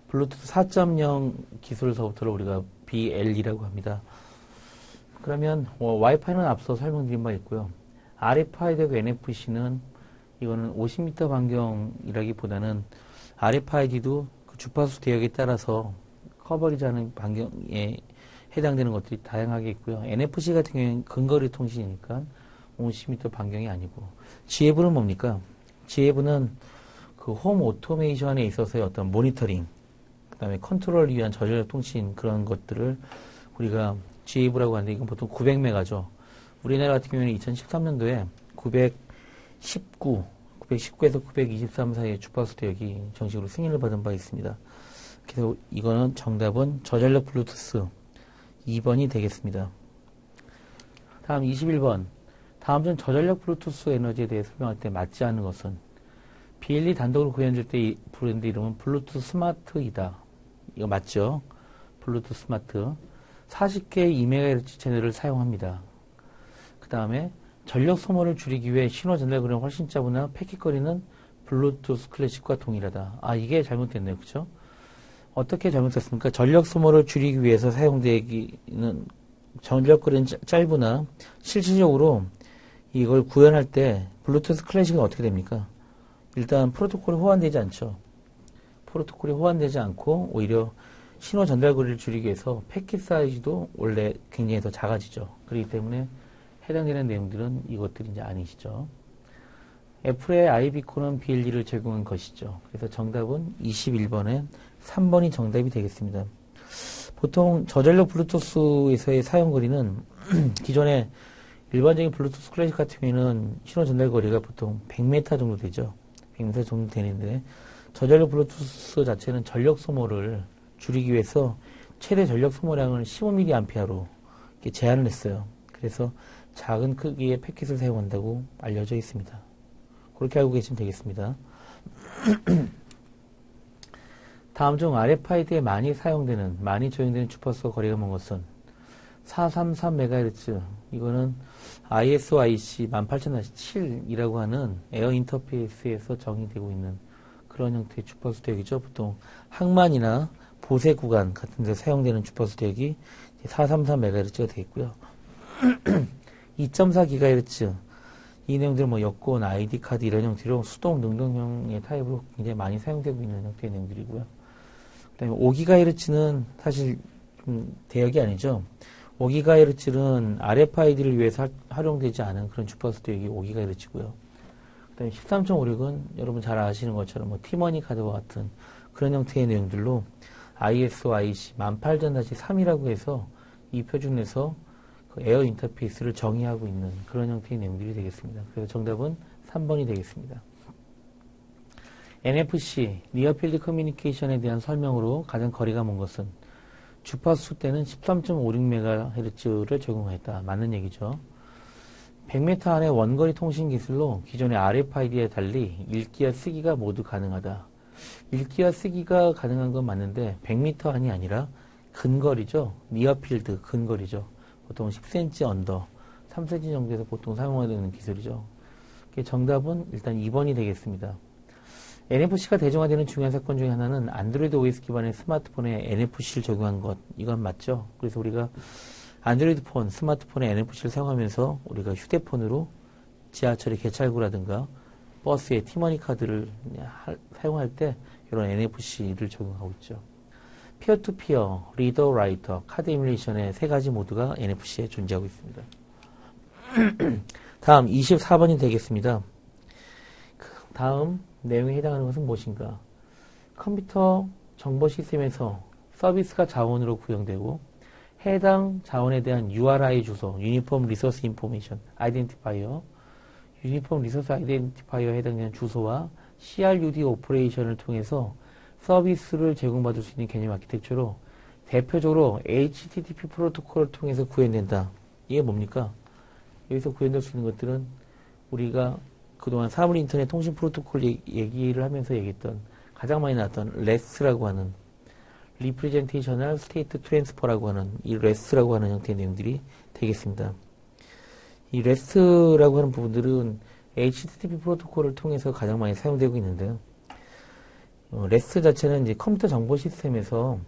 블루투스 4.0 기술서부터를 우리가 BLE라고 합니다. 그러면 와이파이는 앞서 설명드린 바 있고요. RFID하고 NFC는 이거는 50m 반경이라기보다는 RFID도 그 주파수 대역에 따라서 커버리지하는 반경에 해당되는 것들이 다양하게 있고요. NFC 같은 경우에는 근거리 통신이니까 50m 반경이 아니고, 지혜부는 뭡니까? 지혜부는 그 홈 오토메이션에 있어서의 어떤 모니터링, 그 다음에 컨트롤을 위한 저전력 통신 그런 것들을 우리가 지혜부라고 하는데 이건 보통 900메가죠. 우리나라 같은 경우에는 2013년도에 919에서 923 사이의 주파수 대역이 정식으로 승인을 받은 바 있습니다. 그래서 이거는 정답은 저전력 블루투스 2번이 되겠습니다. 다음 21번. 다음 중 저전력 블루투스 에너지에 대해 설명할 때 맞지 않는 것은 BLE 단독으로 구현될 때 브랜드 이름은 블루투스 스마트이다. 이거 맞죠? 블루투스 스마트. 40개의 2MHz 채널을 사용합니다. 그 다음에 전력 소모를 줄이기 위해 신호 전달 거리는 훨씬 짧으나 패킷 거리는 블루투스 클래식과 동일하다. 아, 이게 잘못됐네요. 그쵸? 어떻게 잘못됐습니까? 전력 소모를 줄이기 위해서 사용되기는 전력 거리는 짧으나 실질적으로 이걸 구현할 때 블루투스 클래식은 어떻게 됩니까? 일단 프로토콜이 호환되지 않죠. 프로토콜이 호환되지 않고 오히려 신호 전달 거리를 줄이기 위해서 패킷 사이즈도 원래 굉장히 더 작아지죠. 그렇기 때문에 해당되는 내용들은 이것들이 이제 아니시죠. 애플의 아이비콘은 BLE를 제공한 것이죠. 그래서 정답은 21번에 3번이 정답이 되겠습니다. 보통 저전력 블루투스에서의 사용 거리는 기존의 일반적인 블루투스 클래식 같은 경우에는 신호 전달 거리가 보통 100m 정도 되죠. 100m 정도 되는데 저전력 블루투스 자체는 전력 소모를 줄이기 위해서 최대 전력 소모량을 15mA로 제한을 했어요. 그래서 작은 크기의 패킷을 사용한다고 알려져 있습니다. 그렇게 알고 계시면 되겠습니다. 다음 중 RFID에 많이 저용되는 주파수와 거리가 먼 것은 433MHz, 이거는 ISO IC 18000-7이라고 하는 에어 인터페이스에서 정의되고 있는 그런 형태의 주파수 대역이죠. 보통 항만이나 보세 구간 같은 데 사용되는 주파수 대역이 433MHz가 되겠고요. 2.4GHz, 이 내용들은 뭐 여권, ID 카드 이런 형태로 수동 능동형의 타입으로 굉장히 많이 사용되고 있는 형태의 내용들이고요. 그 다음에 5GHz는 사실 좀 대역이 아니죠. 5GHz는 RFID를 위해서 활용되지 않은 그런 주파수 대역이 5GHz고요. 그 다음에 13.56은 여러분 잘 아시는 것처럼 뭐 티머니 카드와 같은 그런 형태의 내용들로 ISO IC 18000-3이라고 해서 이 표준에서 그 에어 인터페이스를 정의하고 있는 그런 형태의 내용들이 되겠습니다. 그래서 정답은 3번이 되겠습니다. NFC, 니어필드 커뮤니케이션에 대한 설명으로 가장 거리가 먼 것은 주파수 때는 13.56MHz를 제공했다. 맞는 얘기죠. 100m 안의 원거리 통신 기술로 기존의 RFID에 달리 읽기와 쓰기가 모두 가능하다. 읽기와 쓰기가 가능한 건 맞는데 100m 안이 아니라 근거리죠. 니어필드 근거리죠. 보통 10cm 언더, 3cm 정도에서 보통 사용하는 기술이죠. 정답은 일단 2번이 되겠습니다. NFC가 대중화되는 중요한 사건 중에 하나는 안드로이드 OS 기반의 스마트폰에 NFC를 적용한 것. 이건 맞죠? 그래서 우리가 안드로이드 폰, 스마트폰에 NFC를 사용하면서 우리가 휴대폰으로 지하철의 개찰구라든가 버스의 티머니 카드를 사용할 때 이런 NFC를 적용하고 있죠. 피어-투-피어, 리더, 라이터, 카드 이뮬레이션의 세 가지 모드가 NFC에 존재하고 있습니다. 다음 24번이 되겠습니다. 다음 내용에 해당하는 것은 무엇인가? 컴퓨터 정보 시스템에서 서비스가 자원으로 구성되고 해당 자원에 대한 URI 주소, 유니폼 리소스 인포메이션 아이덴티파이어, 유니폼 리소스 아이덴티파이어에 해당되는 주소와 CRUD 오퍼레이션을 통해서 서비스를 제공받을 수 있는 개념 아키텍처로 대표적으로 HTTP 프로토콜을 통해서 구현된다. 이게 뭡니까? 여기서 구현될 수 있는 것들은 우리가 그동안 사물 인터넷 통신 프로토콜 얘기를 하면서 얘기했던 가장 많이 나왔던 REST라고 하는 Representational State Transfer라고 하는 이 REST라고 하는 형태의 내용들이 되겠습니다. 이 REST라고 하는 부분들은 HTTP 프로토콜을 통해서 가장 많이 사용되고 있는데요. REST 자체는 이제 컴퓨터 정보 시스템에서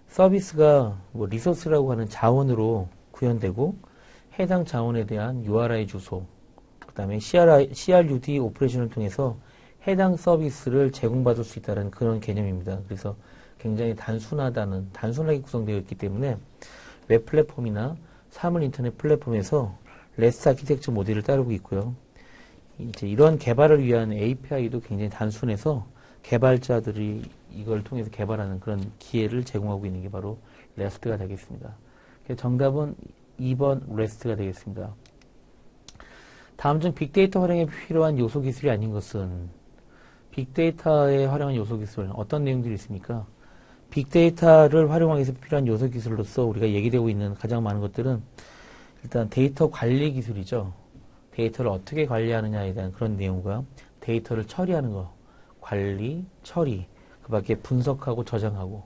서비스가 리소스라고 하는 자원으로 구현되고 해당 자원에 대한 URI 주소, 그 다음에 CRUD 오퍼레이션을 통해서 해당 서비스를 제공받을 수 있다는 그런 개념입니다. 그래서 굉장히 단순하게 구성되어 있기 때문에 웹 플랫폼이나 사물 인터넷 플랫폼에서 REST 아키텍처 모델을 따르고 있고요. 이제 이런 개발을 위한 API도 굉장히 단순해서 개발자들이 이걸 통해서 개발하는 그런 기회를 제공하고 있는 게 바로 REST가 되겠습니다. 정답은 2번 REST가 되겠습니다. 다음 중 빅데이터 활용에 필요한 요소 기술이 아닌 것은 빅데이터에 활용한 요소 기술 어떤 내용들이 있습니까? 빅데이터를 활용하기 위해서 필요한 요소 기술로서 우리가 얘기되고 있는 가장 많은 것들은 일단 데이터 관리 기술이죠. 데이터를 어떻게 관리하느냐에 대한 그런 내용과 데이터를 처리하는 것, 관리, 처리, 그 밖에 분석하고 저장하고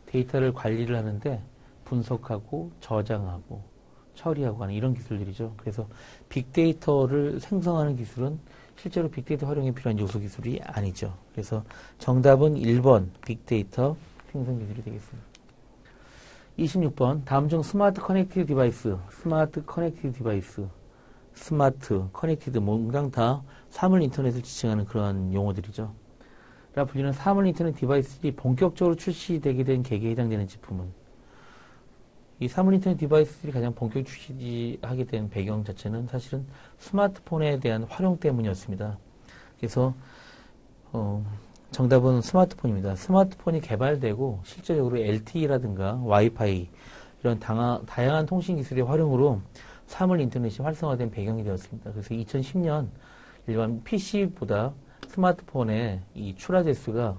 데이터를 관리를 하는데 분석하고 저장하고 처리하고 하는 이런 기술들이죠. 그래서 빅데이터를 생성하는 기술은 실제로 빅데이터 활용에 필요한 요소 기술이 아니죠. 그래서 정답은 1번 빅데이터 생성 기술이 되겠습니다. 26번 다음 중 스마트 커넥티드 디바이스, 스마트 커넥티드 뭔가 다 사물 인터넷을 지칭하는 그런 용어들이죠. 라 불리는 사물 인터넷 디바이스들이 본격적으로 출시되게 된 계기에 해당되는 제품은 이 사물 인터넷 디바이스들이 가장 본격 출시하게 된 배경 자체는 사실은 스마트폰에 대한 활용 때문이었습니다. 그래서 정답은 스마트폰입니다. 스마트폰이 개발되고 실제적으로 LTE라든가 와이파이 이런 다양한 통신 기술의 활용으로 사물 인터넷이 활성화된 배경이 되었습니다. 그래서 2010년 일반 PC보다 스마트폰의 이 출하 대수가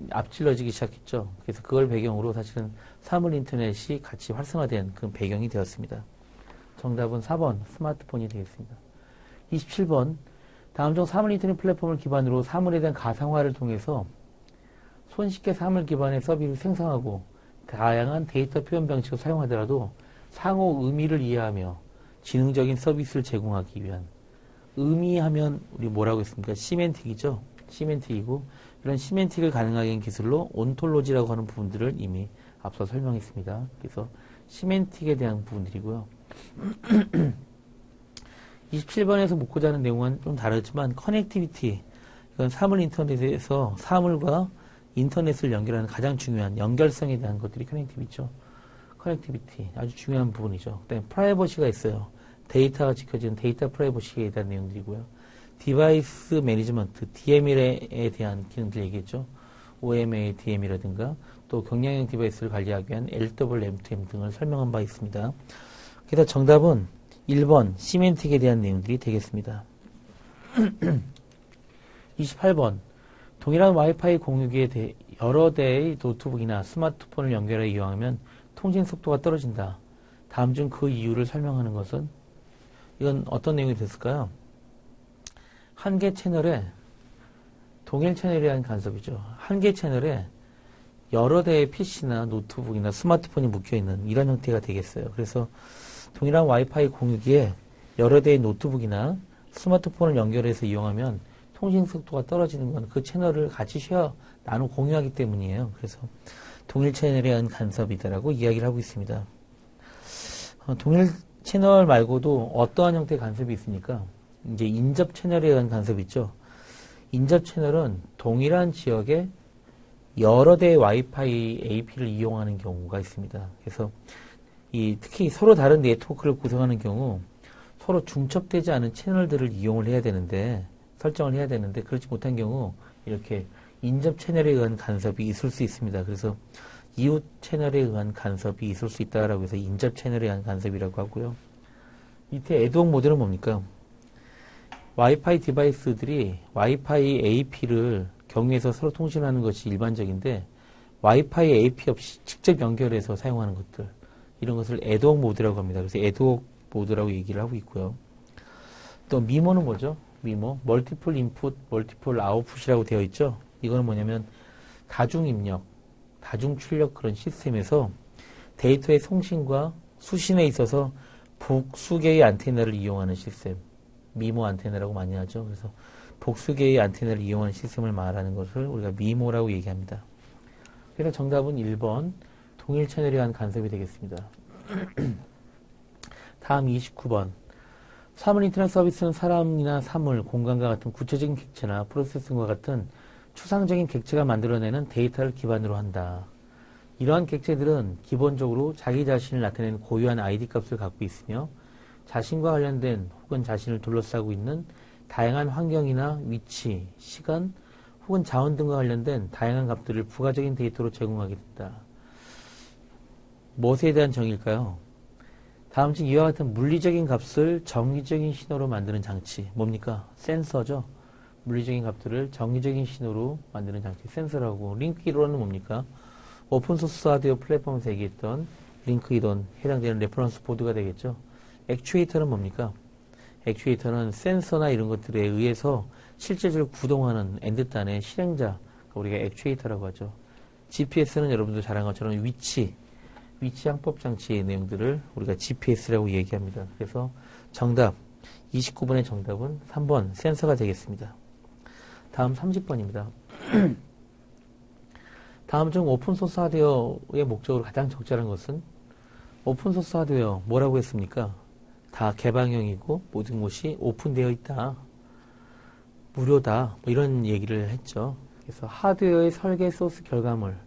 앞질러지기 시작했죠. 그래서 그걸 배경으로 사실은 사물 인터넷이 같이 활성화된 그 배경이 되었습니다. 정답은 4번 스마트폰이 되겠습니다. 27번 다음 중 사물 인터넷 플랫폼을 기반으로 사물에 대한 가상화를 통해서 손쉽게 사물 기반의 서비스를 생성하고 다양한 데이터 표현 방식을 사용하더라도 상호 의미를 이해하며 지능적인 서비스를 제공하기 위한 의미하면 우리 뭐라고 했습니까? 시멘틱이죠. 시멘틱이고 이런 시멘틱을 가능하게 한 기술로 온톨로지라고 하는 부분들을 이미 앞서 설명했습니다. 그래서 시멘틱에 대한 부분들이고요. 27번에서 묻고자 하는 내용은 좀 다르지만 커넥티비티, 이건 사물 인터넷에서 사물과 인터넷을 연결하는 가장 중요한 연결성에 대한 것들이 커넥티비티죠. 커넥티비티 아주 중요한 부분이죠. 그다음에 프라이버시가 있어요. 데이터가 지켜지는 데이터 프라이버시에 대한 내용들이고요. 디바이스 매니지먼트, DML에 대한 기능들 얘기했죠. OMA, DM이라든가 또 경량형 디바이스를 관리하기 위한 LWM2M 등을 설명한 바 있습니다. 그래서 정답은 1번 시멘틱에 대한 내용들이 되겠습니다. 28번 동일한 와이파이 공유기에 여러 대의 노트북이나 스마트폰을 연결해 이용하면 통신 속도가 떨어진다. 다음 중 그 이유를 설명하는 것은 이건 어떤 내용이 됐을까요? 한 개 채널에 동일 채널이라는 간섭이죠. 한 개 채널에 여러 대의 PC나 노트북이나 스마트폰이 묶여있는 이런 형태가 되겠어요. 그래서 동일한 와이파이 공유기에 여러 대의 노트북이나 스마트폰을 연결해서 이용하면 통신 속도가 떨어지는 건 그 채널을 같이 나누고 공유하기 때문이에요. 그래서 동일 채널에 의한 간섭이다라고 이야기를 하고 있습니다. 동일 채널 말고도 어떠한 형태의 간섭이 있습니까? 이제 인접 채널에 의한 간섭이 있죠. 인접 채널은 동일한 지역에 여러 대의 와이파이 AP를 이용하는 경우가 있습니다. 그래서 특히 서로 다른 네트워크를 구성하는 경우 서로 중첩되지 않은 채널들을 이용을 해야 되는데, 설정을 해야 되는데, 그렇지 못한 경우 이렇게 인접 채널에 의한 간섭이 있을 수 있습니다. 그래서 이웃 채널에 의한 간섭이 있을 수 있다라고 해서 인접 채널에 의한 간섭이라고 하고요. 밑에 애드옥 모델은 뭡니까? 와이파이 디바이스들이 와이파이 AP를 경유해서 서로 통신하는 것이 일반적인데, 와이파이 AP 없이 직접 연결해서 사용하는 것들, 이런 것을 애드옥 모드라고 합니다. 그래서 애드옥 모드라고 얘기를 하고 있고요. 또 미모는 뭐죠? 미모, 멀티플 인풋, 멀티플 아웃풋이라고 되어 있죠. 이거는 뭐냐면 다중 입력, 다중 출력 그런 시스템에서 데이터의 송신과 수신에 있어서 복수 개의 안테나를 이용하는 시스템, 미모 안테나라고 많이 하죠. 그래서 복수 개의 안테나를 이용하는 시스템을 말하는 것을 우리가 미모라고 얘기합니다. 그래서 정답은 1번 동일 채널에 의한 간섭이 되겠습니다. 다음 29번. 사물 인터넷 서비스는 사람이나 사물, 공간과 같은 구체적인 객체나 프로세싱과 같은 추상적인 객체가 만들어내는 데이터를 기반으로 한다. 이러한 객체들은 기본적으로 자기 자신을 나타내는 고유한 ID 값을 갖고 있으며 자신과 관련된 혹은 자신을 둘러싸고 있는 다양한 환경이나 위치, 시간 혹은 자원 등과 관련된 다양한 값들을 부가적인 데이터로 제공하게 된다. 무엇에 대한 정의일까요? 다음 중 이와 같은 물리적인 값을 정기적인 신호로 만드는 장치, 뭡니까? 센서죠. 물리적인 값들을 정기적인 신호로 만드는 장치, 센서라고. 링크 이론은 뭡니까? 오픈소스 하드웨어 플랫폼에서 얘기했던 링크 이론, 해당되는 레퍼런스 보드가 되겠죠. 액추에이터는 뭡니까? 액추에이터는 센서나 이런 것들에 의해서 실제적으로 구동하는 엔드단의 실행자, 우리가 액추에이터라고 하죠. GPS는 여러분들 잘 아는 것처럼 위치 항법 장치의 내용들을 우리가 GPS라고 얘기합니다. 그래서 정답, 29번의 정답은 3번 센서가 되겠습니다. 다음 30번입니다. 다음 중 오픈소스 하드웨어의 목적으로 가장 적절한 것은? 오픈소스 하드웨어 뭐라고 했습니까? 다 개방형이고 모든 것이 오픈되어 있다. 무료다. 뭐 이런 얘기를 했죠. 그래서 하드웨어의 설계 소스 결과물,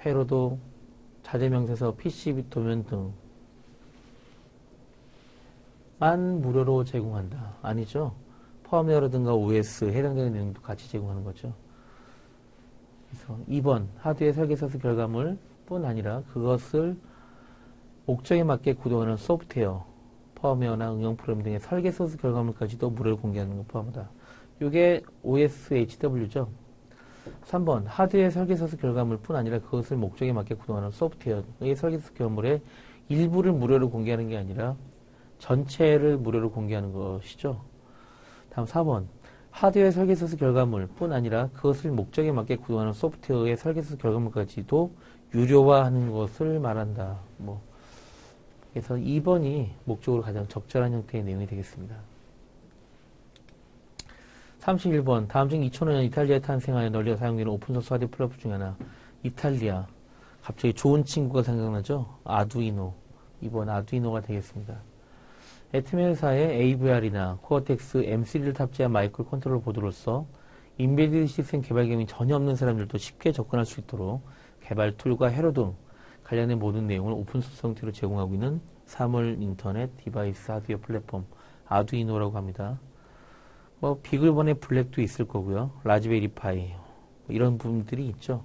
회로도, 자재명세서, PCB 도면 등만 무료로 제공한다. 아니죠. 펌웨어라든가 OS 해당되는 내용도 같이 제공하는 거죠. 그래서 2번 하드웨어 설계 소스 결과물 뿐 아니라 그것을 목적에 맞게 구동하는 소프트웨어, 펌웨어나 응용 프로그램 등의 설계 소스 결과물까지도 무료로 공개하는 것 포함하다. 이게 OSHW죠. 3번 하드웨어 설계 소스 결과물 뿐 아니라 그것을 목적에 맞게 구동하는 소프트웨어의 설계 소스 결과물의 일부를 무료로 공개하는 게 아니라 전체를 무료로 공개하는 것이죠. 다음 4번 하드웨어 설계 소스 결과물 뿐 아니라 그것을 목적에 맞게 구동하는 소프트웨어의 설계 소스 결과물까지도 유료화하는 것을 말한다. 그래서 2번이 목적으로 가장 적절한 형태의 내용이 되겠습니다. 31번 다음 중 2005년 이탈리아에 탄생하여 널리 사용되는 오픈소스 하드웨어 플랫폼 중 하나. 이탈리아. 갑자기 좋은 친구가 생각나죠? 아두이노. 2번 아두이노가 되겠습니다. 애트메 회사의 AVR이나 코어텍스 M3를 탑재한 마이크로 컨트롤러 보드로서 인베디드 시스템 개발 경험이 전혀 없는 사람들도 쉽게 접근할 수 있도록 개발 툴과 회로 등 관련된 모든 내용을 오픈소스 형태로 제공하고 있는 사물 인터넷 디바이스 하드웨어 플랫폼 아두이노라고 합니다. 비글번의 블랙도 있을 거고요. 라즈베리 파이 이런 부분들이 있죠.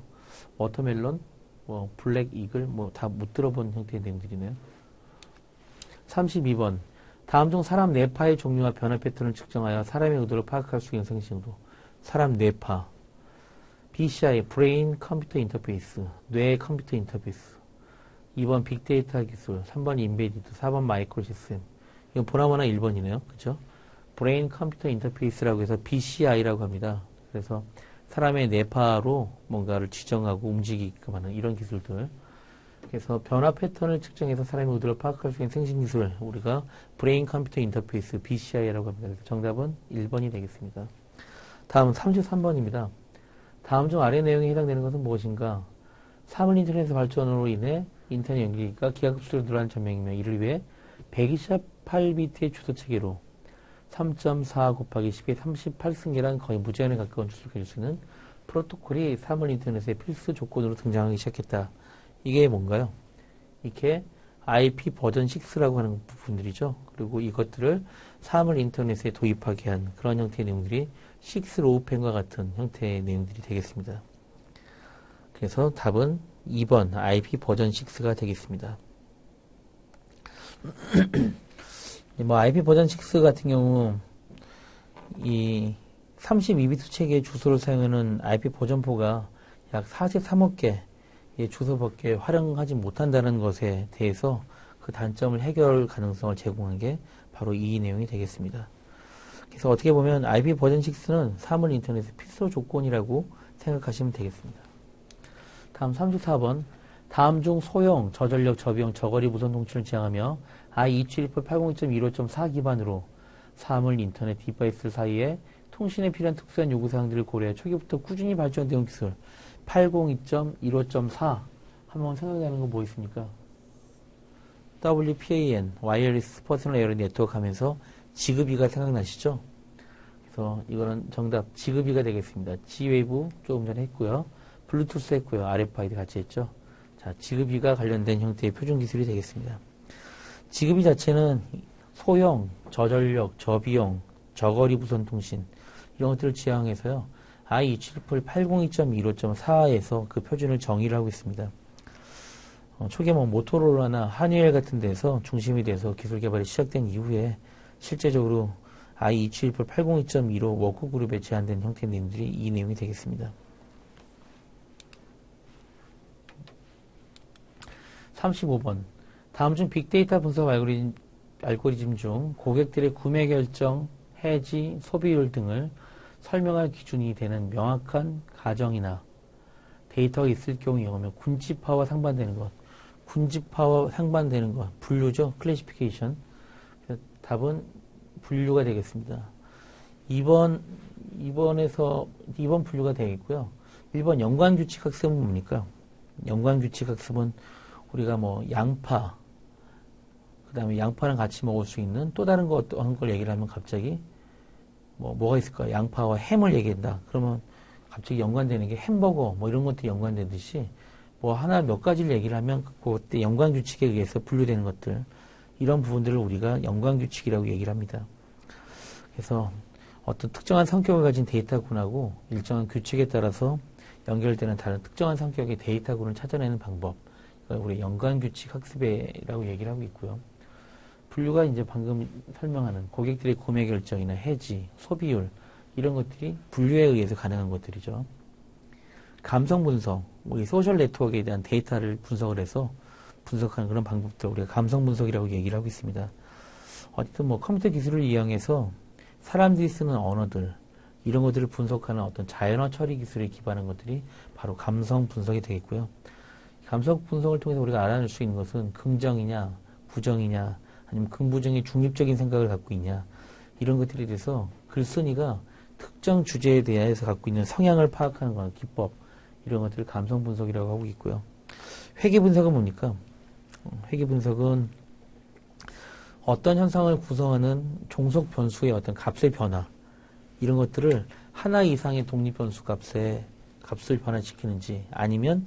워터멜론, 블랙 이글 다 못 들어본 형태의 내용들이네요. 32번 다음 중 사람 뇌파의 종류와 변화 패턴을 측정하여 사람의 의도를 파악할 수 있는 생식정도. 사람 뇌파 BCI, 브레인 컴퓨터 인터페이스, 뇌 컴퓨터 인터페이스. 2번 빅데이터 기술, 3번 인베디드, 4번 마이크로 시스템. 이건 보나마나 1번이네요. 그쵸? 브레인 컴퓨터 인터페이스라고 해서 BCI라고 합니다. 그래서 사람의 뇌파로 뭔가를 지정하고 움직이게끔 하는 이런 기술들. 그래서 변화 패턴을 측정해서 사람의 의도를 파악할 수 있는 생식기술, 우리가 브레인 컴퓨터 인터페이스 BCI라고 합니다. 그래서 정답은 1번이 되겠습니다. 다음은 33번입니다. 다음 중 아래 내용에 해당되는 것은 무엇인가? 사물 인터넷 발전으로 인해 인터넷 연결기가 기하급수로 늘어난 전명이며 이를 위해 128비트의 주소 체계로 3.4 곱하기 10의 38승계란 거의 무제한에 가까운 주소를 가질 수 있는 프로토콜이 사물 인터넷의 필수 조건으로 등장하기 시작했다. 이게 뭔가요? 이게 IP 버전 6라고 하는 부분들이죠. 그리고 이것들을 사물 인터넷에 도입하게 한 그런 형태의 내용들이 6로우펜과 같은 형태의 내용들이 되겠습니다. 그래서 답은 2번 IP 버전 6가 되겠습니다. 뭐 IP 버전 6 같은 경우 이 32비트 체계의 주소를 사용하는 IP 버전포가 약 43억 개의 주소밖에 활용하지 못한다는 것에 대해서 그 단점을 해결 가능성을 제공한 게 바로 이 내용이 되겠습니다. 그래서 어떻게 보면 IP 버전 6는 사물 인터넷의 필수 조건이라고 생각하시면 되겠습니다. 다음 34번. 다음 중 소형, 저전력, 저비용, 저거리 무선 통신을 지향하며 I27880.15.4 기반으로 사물 인터넷 디바이스 사이에 통신에 필요한 특수한 요구사항들을 고려해 초기부터 꾸준히 발전되어 온 기술 802.15.4 한번 생각나는 거 뭐 있습니까? WPAN, 와이어리스 퍼스널 에어 네트워크 하면서 지그비가 생각나시죠? 그래서 이거는 정답 지그비가 되겠습니다. G웨이브 조금 전에 했고요. 블루투스 했고요. RFID 같이 했죠. 자, 지그비가 관련된 형태의 표준 기술이 되겠습니다. 지그비 자체는 소형, 저전력, 저비용, 저거리 무선 통신 이런 것들을 지향해서요. I27802.15.4에서 그 표준을 정의를 하고 있습니다. 초기에 뭐 모토로라나 한유엘 같은 데서 중심이 돼서 기술 개발이 시작된 이후에 실제적으로 I27802.15 워크그룹에 제한된 형태의 내용들이 이 내용이 되겠습니다. 35번. 다음 중 빅데이터 분석 알고리즘 중 고객들의 구매 결정, 해지, 소비율 등을 설명할 기준이 되는 명확한 가정이나 데이터가 있을 경우이면 군집화와 상반되는 것, 군집화와 상반되는 것, 분류죠. 클래시피케이션. 답은 분류가 되겠습니다. 2번 분류가 되겠고요. 1번 연관규칙 학습은 뭡니까? 연관규칙 학습은 우리가 뭐 양파, 그 다음에 양파랑 같이 먹을 수 있는 또 다른 거 어떤 걸 얘기를 하면 갑자기 뭐가 있을까요? 양파와 햄을 얘기한다. 그러면 갑자기 연관되는 게 햄버거 뭐 이런 것들이 연관되듯이 뭐 하나 몇 가지를 얘기를 하면 그때 연관규칙에 의해서 분류되는 것들 이런 부분들을 우리가 연관규칙이라고 얘기를 합니다. 그래서 어떤 특정한 성격을 가진 데이터군하고 일정한 규칙에 따라서 연결되는 다른 특정한 성격의 데이터군을 찾아내는 방법 우리 연관규칙 학습이라고 얘기를 하고 있고요. 분류가 이제 방금 설명하는 고객들의 구매 결정이나 해지, 소비율 이런 것들이 분류에 의해서 가능한 것들이죠. 감성 분석, 우리 소셜 네트워크에 대한 데이터를 분석을 해서 분석하는 그런 방법들 우리가 감성 분석이라고 얘기를 하고 있습니다. 어쨌든 뭐 컴퓨터 기술을 이용해서 사람들이 쓰는 언어들 이런 것들을 분석하는 어떤 자연어 처리 기술에 기반한 것들이 바로 감성 분석이 되겠고요. 감성 분석을 통해서 우리가 알아낼 수 있는 것은 긍정이냐, 부정이냐, 아니면 긍부정의 중립적인 생각을 갖고 있냐, 이런 것들에 대해서 글쓴이가 특정 주제에 대해서 갖고 있는 성향을 파악하는 것, 기법, 이런 것들을 감성 분석이라고 하고 있고요. 회계 분석은 뭡니까? 회계 분석은 어떤 현상을 구성하는 종속 변수의 어떤 값의 변화, 이런 것들을 하나 이상의 독립 변수 값을 변화시키는지, 아니면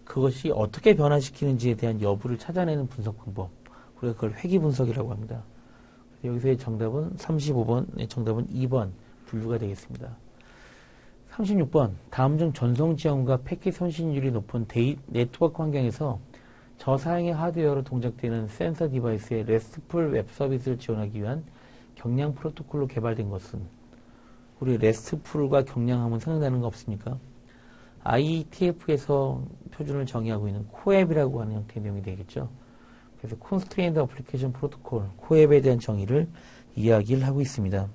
그것이 어떻게 변화시키는지에 대한 여부를 찾아내는 분석 방법. 우리가 그걸 회계 분석이라고 합니다. 여기서의 정답은 35번의 정답은 2번 분류가 되겠습니다. 36번 다음 중 전송 지원과 패킷送신율이 높은 네트워크 환경에서 저사양의 하드웨어로 동작되는 센서 디바이스의 RESTful 웹 서비스를 지원하기 위한 경량 프로토콜로 개발된 것은 우리 RESTful과 경량하면 생각나는 거 없습니까? IETF에서 표준을 정의하고 있는 코앱이라고 하는 형태의 내용이 되겠죠. 그래서 Constrained Application Protocol, 코앱에 대한 정의를 이야기를 하고 있습니다.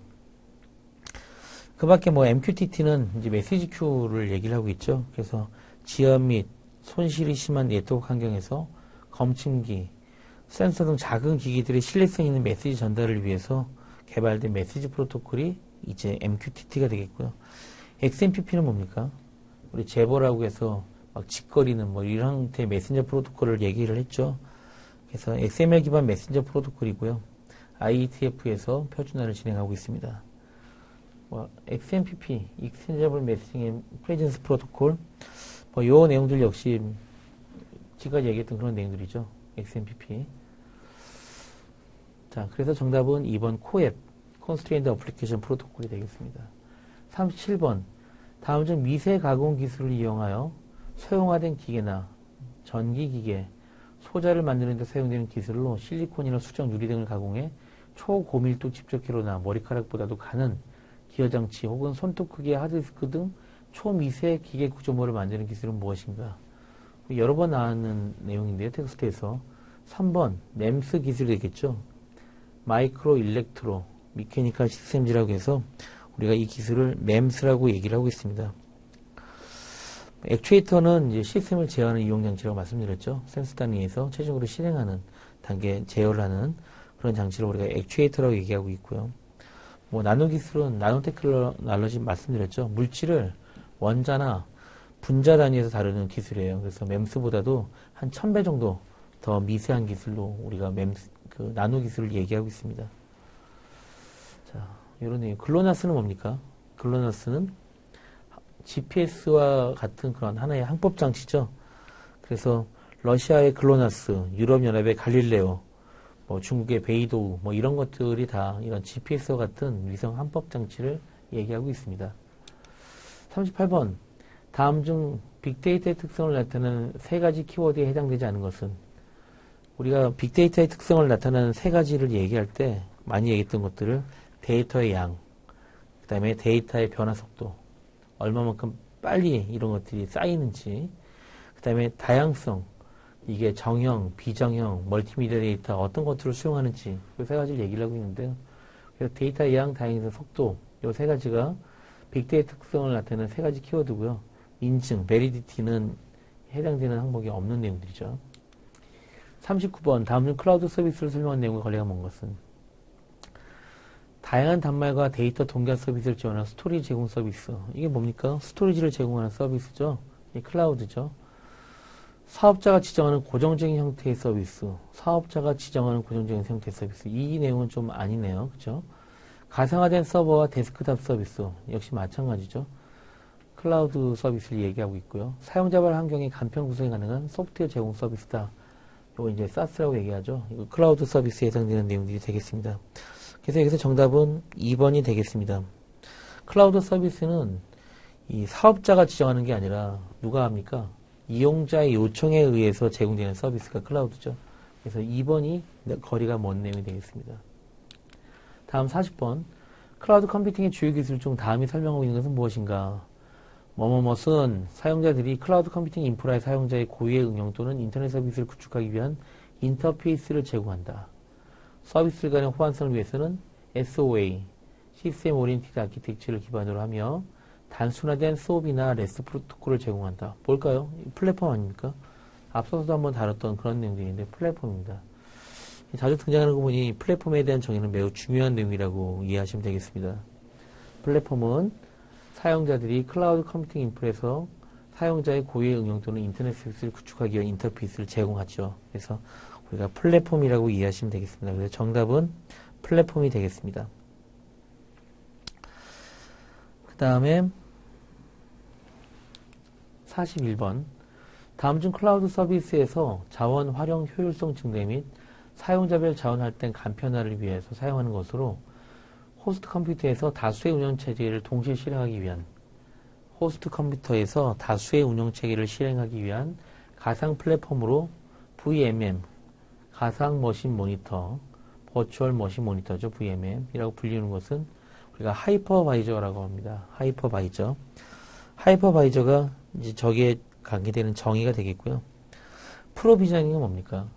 그 밖에 뭐 MQTT는 이제 메시지 큐를 얘기를 하고 있죠. 그래서 지연 및 손실이 심한 네트워크 환경에서 검침기, 센서 등 작은 기기들의 신뢰성 있는 메시지 전달을 위해서 개발된 메시지 프로토콜이 이제 MQTT가 되겠고요. XMPP는 뭡니까? 우리 제보라고 해서 막 직거리는 뭐 이런 형태의 메신저 프로토콜을 얘기를 했죠. 그래서 XML 기반 메신저 프로토콜이고요. IETF에서 표준화를 진행하고 있습니다. 뭐 XMPP, Extensible Messaging and Presence Protocol, 뭐 요 내용들 역시 지금까지 얘기했던 그런 내용들이죠. XMPP. 자, 그래서 정답은 2번 코앱, Constrained Application Protocol이 되겠습니다. 37번, 다음 중 미세 가공 기술을 이용하여 소형화된 기계나 전기기계, 소자를 만드는 데 사용되는 기술로 실리콘이나 수정, 유리 등을 가공해 초고밀도 집적기로나 머리카락보다도 가는 기어장치 혹은 손톱 크기의 하드디스크 등 초미세 기계 구조물을 만드는 기술은 무엇인가? 여러 번 나왔는 내용인데요. 텍스트에서 3번 MEMS 기술이 되겠죠. 마이크로 일렉트로 미케니컬 시스템즈라고 해서 우리가 이 기술을 MEMS라고 얘기를 하고 있습니다. 액추에이터는 이제 시스템을 제어하는 이용장치라고 말씀드렸죠. 센서 단위에서 최종적으로 실행하는 단계 제어를 하는 그런 장치를 우리가 액추에이터라고 얘기하고 있고요. 뭐 나노 기술은 나노테크놀로지 말씀드렸죠. 물질을 원자나 분자 단위에서 다루는 기술이에요. 그래서 MEMS보다도 한 1000배 정도 더 미세한 기술로 우리가 그 나노 기술을 얘기하고 있습니다. 자, 이런 내용. 글로나스는 뭡니까? 글로나스는 GPS와 같은 그런 하나의 항법 장치죠. 그래서 러시아의 글로나스, 유럽연합의 갈릴레오, 뭐 중국의 베이도우, 뭐 이런 것들이 다 이런 GPS와 같은 위성 항법 장치를 얘기하고 있습니다. 38번. 다음 중 빅데이터의 특성을 나타내는 세 가지 키워드에 해당되지 않은 것은? 우리가 빅데이터의 특성을 나타내는 세 가지를 얘기할 때 많이 얘기했던 것들을 데이터의 양, 그 다음에 데이터의 변화 속도, 얼마만큼 빨리 이런 것들이 쌓이는지, 그 다음에 다양성, 이게 정형, 비정형, 멀티미디어 데이터 어떤 것들을 수용하는지 그 세 가지를 얘기를 하고 있는데요. 그래서 데이터의 양, 다양성, 속도 이 세 가지가 빅데이터 특성을 나타내는 세 가지 키워드고요. 인증, 베리디티는 해당되는 항목이 없는 내용들이죠. 39번 다음 중 클라우드 서비스를 설명한 내용과 관계가 먼 것은? 다양한 단말과 데이터 동기화 서비스를 지원하는 스토리지 제공 서비스. 이게 뭡니까? 스토리지를 제공하는 서비스죠. 이게 클라우드죠. 사업자가 지정하는 고정적인 형태의 서비스. 사업자가 지정하는 고정적인 형태의 서비스. 이 내용은 좀 아니네요. 그죠? 가상화된 서버와 데스크탑 서비스. 역시 마찬가지죠. 클라우드 서비스를 얘기하고 있고요. 사용자발 환경이 간편 구성이 가능한 소프트웨어 제공 서비스다. 이거 이제 SaaS라고 얘기하죠. 이거 클라우드 서비스에 해당되는 내용들이 되겠습니다. 그래서 여기서 정답은 2번이 되겠습니다. 클라우드 서비스는 이 사업자가 지정하는 게 아니라 누가 합니까? 이용자의 요청에 의해서 제공되는 서비스가 클라우드죠. 그래서 2번이 거리가 먼 내용이 되겠습니다. 다음 40번. 클라우드 컴퓨팅의 주요 기술 중 다음이 설명하고 있는 것은 무엇인가? 뭐뭐뭇은 사용자들이 클라우드 컴퓨팅 인프라의 사용자의 고유의 응용 또는 인터넷 서비스를 구축하기 위한 인터페이스를 제공한다. 서비스 간의 호환성을 위해서는 SOA, 시스템 오리엔티드 아키텍처를 기반으로 하며 단순화된 SOAP이나 REST 프로토콜을 제공한다. 뭘까요? 플랫폼 아닙니까? 앞서서도 한번 다뤘던 그런 내용들인데 플랫폼입니다. 자주 등장하는 거 보니 플랫폼에 대한 정의는 매우 중요한 내용이라고 이해하시면 되겠습니다. 플랫폼은 사용자들이 클라우드 컴퓨팅 인프라에서 사용자의 고유의 응용 또는 인터넷 서비스를 구축하기 위한 인터페이스를 제공하죠. 그래서 우리가 플랫폼이라고 이해하시면 되겠습니다. 그래서 정답은 플랫폼이 되겠습니다. 그 다음에 41번 다음 중 클라우드 서비스에서 자원 활용 효율성 증대 및 사용자별 자원 할당 간편화를 위해서 사용하는 것으로 호스트 컴퓨터에서 다수의 운영체계를 동시에 실행하기 위한 가상 플랫폼으로 VMM, 가상 머신 모니터, 버추얼 머신 모니터죠. VMM이라고 불리는 것은 우리가 하이퍼바이저라고 합니다. 하이퍼바이저. 하이퍼바이저가 이제 저기에 관계되는 정의가 되겠고요. 프로비저닝은 뭡니까?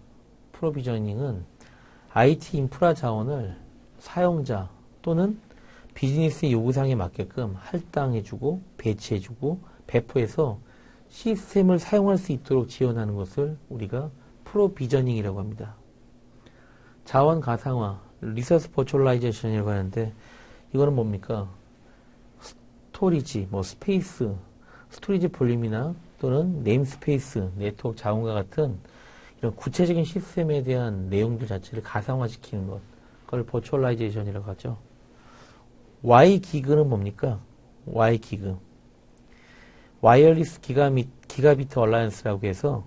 프로비저닝은 IT 인프라 자원을 사용자 또는 비즈니스의 요구사항에 맞게끔 할당해주고 배치해주고 배포해서 시스템을 사용할 수 있도록 지원하는 것을 우리가 프로비저닝이라고 합니다. 자원 가상화, 리소스 버추얼라이제이션이라고 하는데 이거는 뭡니까? 스토리지, 스페이스, 스토리지 볼륨이나 또는 네임스페이스, 네트워크 자원과 같은 이런 구체적인 시스템에 대한 내용들 자체를 가상화시키는 것, 그걸 버추얼라이제이션이라고 하죠. Y기그는 뭡니까? Y기그. 와이어리스 기가비트 얼라이언스라고 해서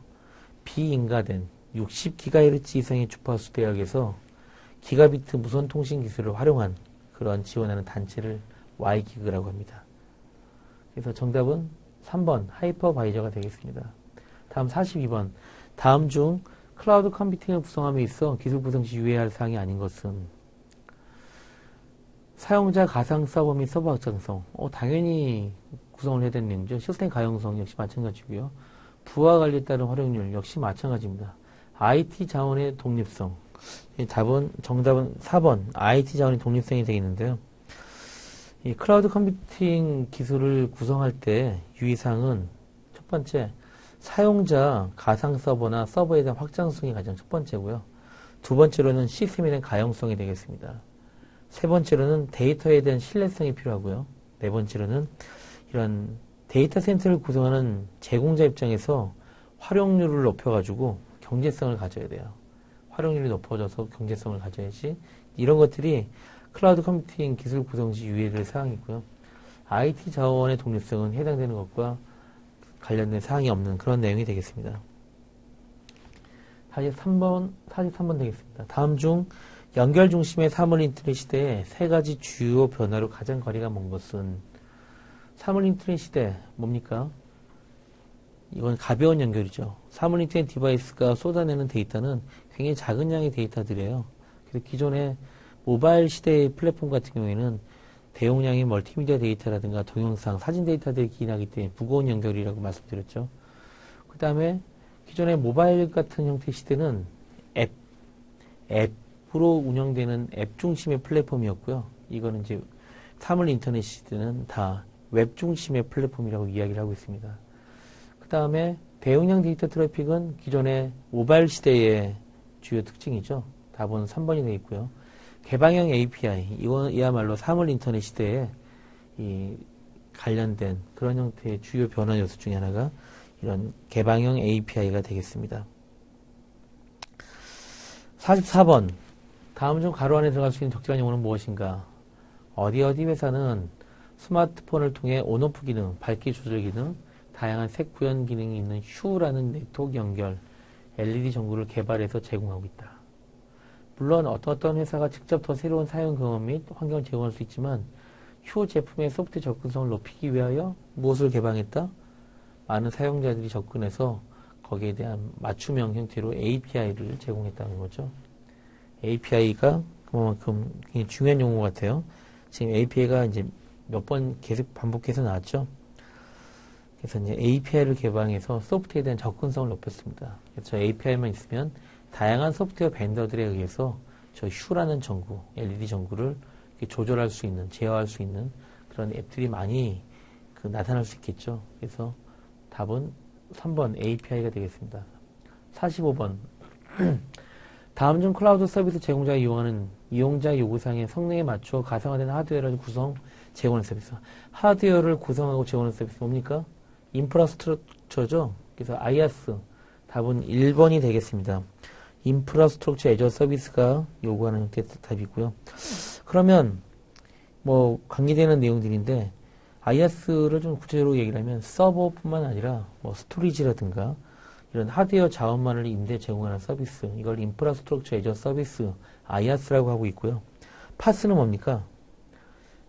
비인가된 60GHz 이상의 주파수 대역에서 기가비트 무선 통신 기술을 활용한 그런 지원하는 단체를 Y기그라고 합니다. 그래서 정답은 3번 하이퍼바이저가 되겠습니다. 다음 42번. 다음 중 클라우드 컴퓨팅을 구성함에 있어 기술 구성 시 유의해야 할 사항이 아닌 것은 사용자 가상 서버 및 서버 확장성. 당연히 구성을 해야 되는 내용이죠. 시스템 가용성 역시 마찬가지고요. 부하 관리에 따른 활용률 역시 마찬가지입니다. IT 자원의 독립성. 정답은 4번 IT 자원의 독립성이 되겠는데요. 이 클라우드 컴퓨팅 기술을 구성할 때 유의사항은 첫 번째, 사용자 가상 서버나 서버에 대한 확장성이 가장 첫 번째고요. 두 번째로는 시스템에 대한 가용성이 되겠습니다. 세 번째로는 데이터에 대한 신뢰성이 필요하고요. 네 번째로는 이런 데이터 센터를 구성하는 제공자 입장에서 활용률을 높여가지고 경제성을 가져야 돼요. 활용률이 높아져서 경제성을 가져야지. 이런 것들이 클라우드 컴퓨팅 기술 구성 시 유의해야 될 사항이고요. IT 자원의 독립성은 해당되는 것과 관련된 사항이 없는 그런 내용이 되겠습니다. 43번 되겠습니다. 다음 중 연결 중심의 사물 인터넷 시대에 세 가지 주요 변화로 가장 거리가 먼 것은 사물 인터넷 시대 뭡니까? 이건 가벼운 연결이죠. 사물 인터넷 디바이스가 쏟아내는 데이터는 굉장히 작은 양의 데이터들이에요. 그래서 기존의 모바일 시대의 플랫폼 같은 경우에는 대용량의 멀티미디어 데이터라든가 동영상, 사진 데이터들이 기인하기 때문에 무거운 연결이라고 말씀드렸죠. 그 다음에 기존의 모바일 같은 형태의 시대는 앱으로 운영되는 앱 중심의 플랫폼이었고요. 이거는 이제 사물 인터넷 시대는 다 웹 중심의 플랫폼이라고 이야기를 하고 있습니다. 그 다음에 대용량 데이터 트래픽은 기존의 모바일 시대의 주요 특징이죠. 답은 3번이 되어 있고요. 개방형 API, 이야말로 사물 인터넷 시대에 관련된 그런 형태의 주요 변화 요소 중에 하나가 이런 개방형 API가 되겠습니다. 44번. 다음 중 가로 안에 들어갈 수 있는 적절한 용어는 무엇인가? 어디 회사는 스마트폰을 통해 온오프 기능, 밝기 조절 기능, 다양한 색 구현 기능이 있는 휴라는 네트워크 연결, LED 전구를 개발해서 제공하고 있다. 물론 어떤 회사가 직접 더 새로운 사용 경험 및 환경을 제공할 수 있지만 휴 제품의 소프트 접근성을 높이기 위하여 무엇을 개방했다? 많은 사용자들이 접근해서 거기에 대한 맞춤형 형태로 API를 제공했다는 거죠. API가 그만큼 굉장히 중요한 용어 같아요. 지금 API가 이제 몇 번 계속 반복해서 나왔죠. 그래서 이제 API를 개방해서 소프트웨어에 대한 접근성을 높였습니다. 그래서 API만 있으면 다양한 소프트웨어 벤더들에 의해서 저 휴라는 전구, LED 전구를 조절할 수 있는, 제어할 수 있는 그런 앱들이 많이 나타날 수 있겠죠. 그래서 답은 3번 API가 되겠습니다. 45번. 다음 중 클라우드 서비스 제공자가 이용하는 이용자 요구사항의 성능에 맞춰 가상화된 하드웨어를 제공하는 서비스. 하드웨어를 구성하고 제공하는 서비스 뭡니까? 인프라스트럭처죠. 그래서 IaaS. 답은 1번이 되겠습니다. 인프라스트럭처 애저 서비스가 요구하는 형태의 답이고요. 그러면 뭐 관계되는 내용들인데 IaaS를 좀 구체적으로 얘기를 하면 서버뿐만 아니라 뭐 스토리지라든가 이런 하드웨어 자원만을 임대 제공하는 서비스, 이걸 인프라스트럭처 애저 서비스, IaaS라고 하고 있고요. 파스는 뭡니까?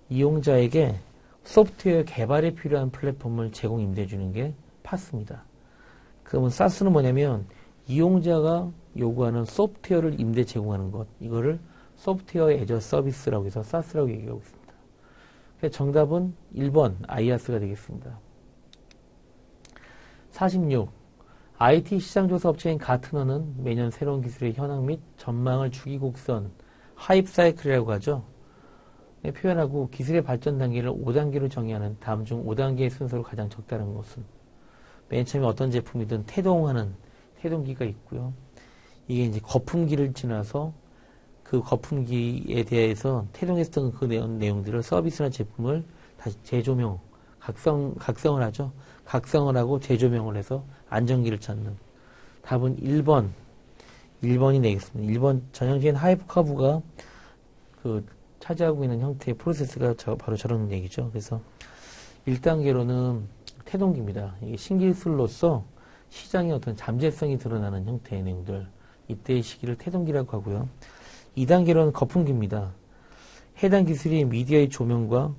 이용자에게 소프트웨어 개발에 필요한 플랫폼을 제공 임대해 주는 게 파스입니다. 그러면 사스는 뭐냐면 이용자가 요구하는 소프트웨어를 임대 제공하는 것, 이거를 소프트웨어 애저 서비스라고 해서 사스라고 얘기하고 있습니다. 그래서 정답은 1번 IaaS가 되겠습니다. 46. IT 시장조사 업체인 가트너는 매년 새로운 기술의 현황 및 전망을 주기곡선 하입 사이클이라고 하죠. 표현하고 기술의 발전 단계를 5단계로 정의하는 다음 중 5단계의 순서로 가장 적다른 것은 맨 처음에 어떤 제품이든 태동하는 태동기가 있고요. 이게 이제 거품기를 지나서 그 거품기에 대해서 태동했던 그 내용들을 서비스나 제품을 다시 재조명, 각성을 하죠. 각성을 하고 재조명을 해서 안정기를 찾는. 답은 1번이 되겠습니다. 1번 전형적인 하이브 커브가 차지하고 있는 형태의 프로세스가 바로 저런 얘기죠. 그래서 1단계로는 태동기입니다. 이게 신기술로서 시장의 어떤 잠재성이 드러나는 형태의 내용들, 이때의 시기를 태동기라고 하고요. 2단계로는 거품기입니다. 해당 기술이 미디어의 조명과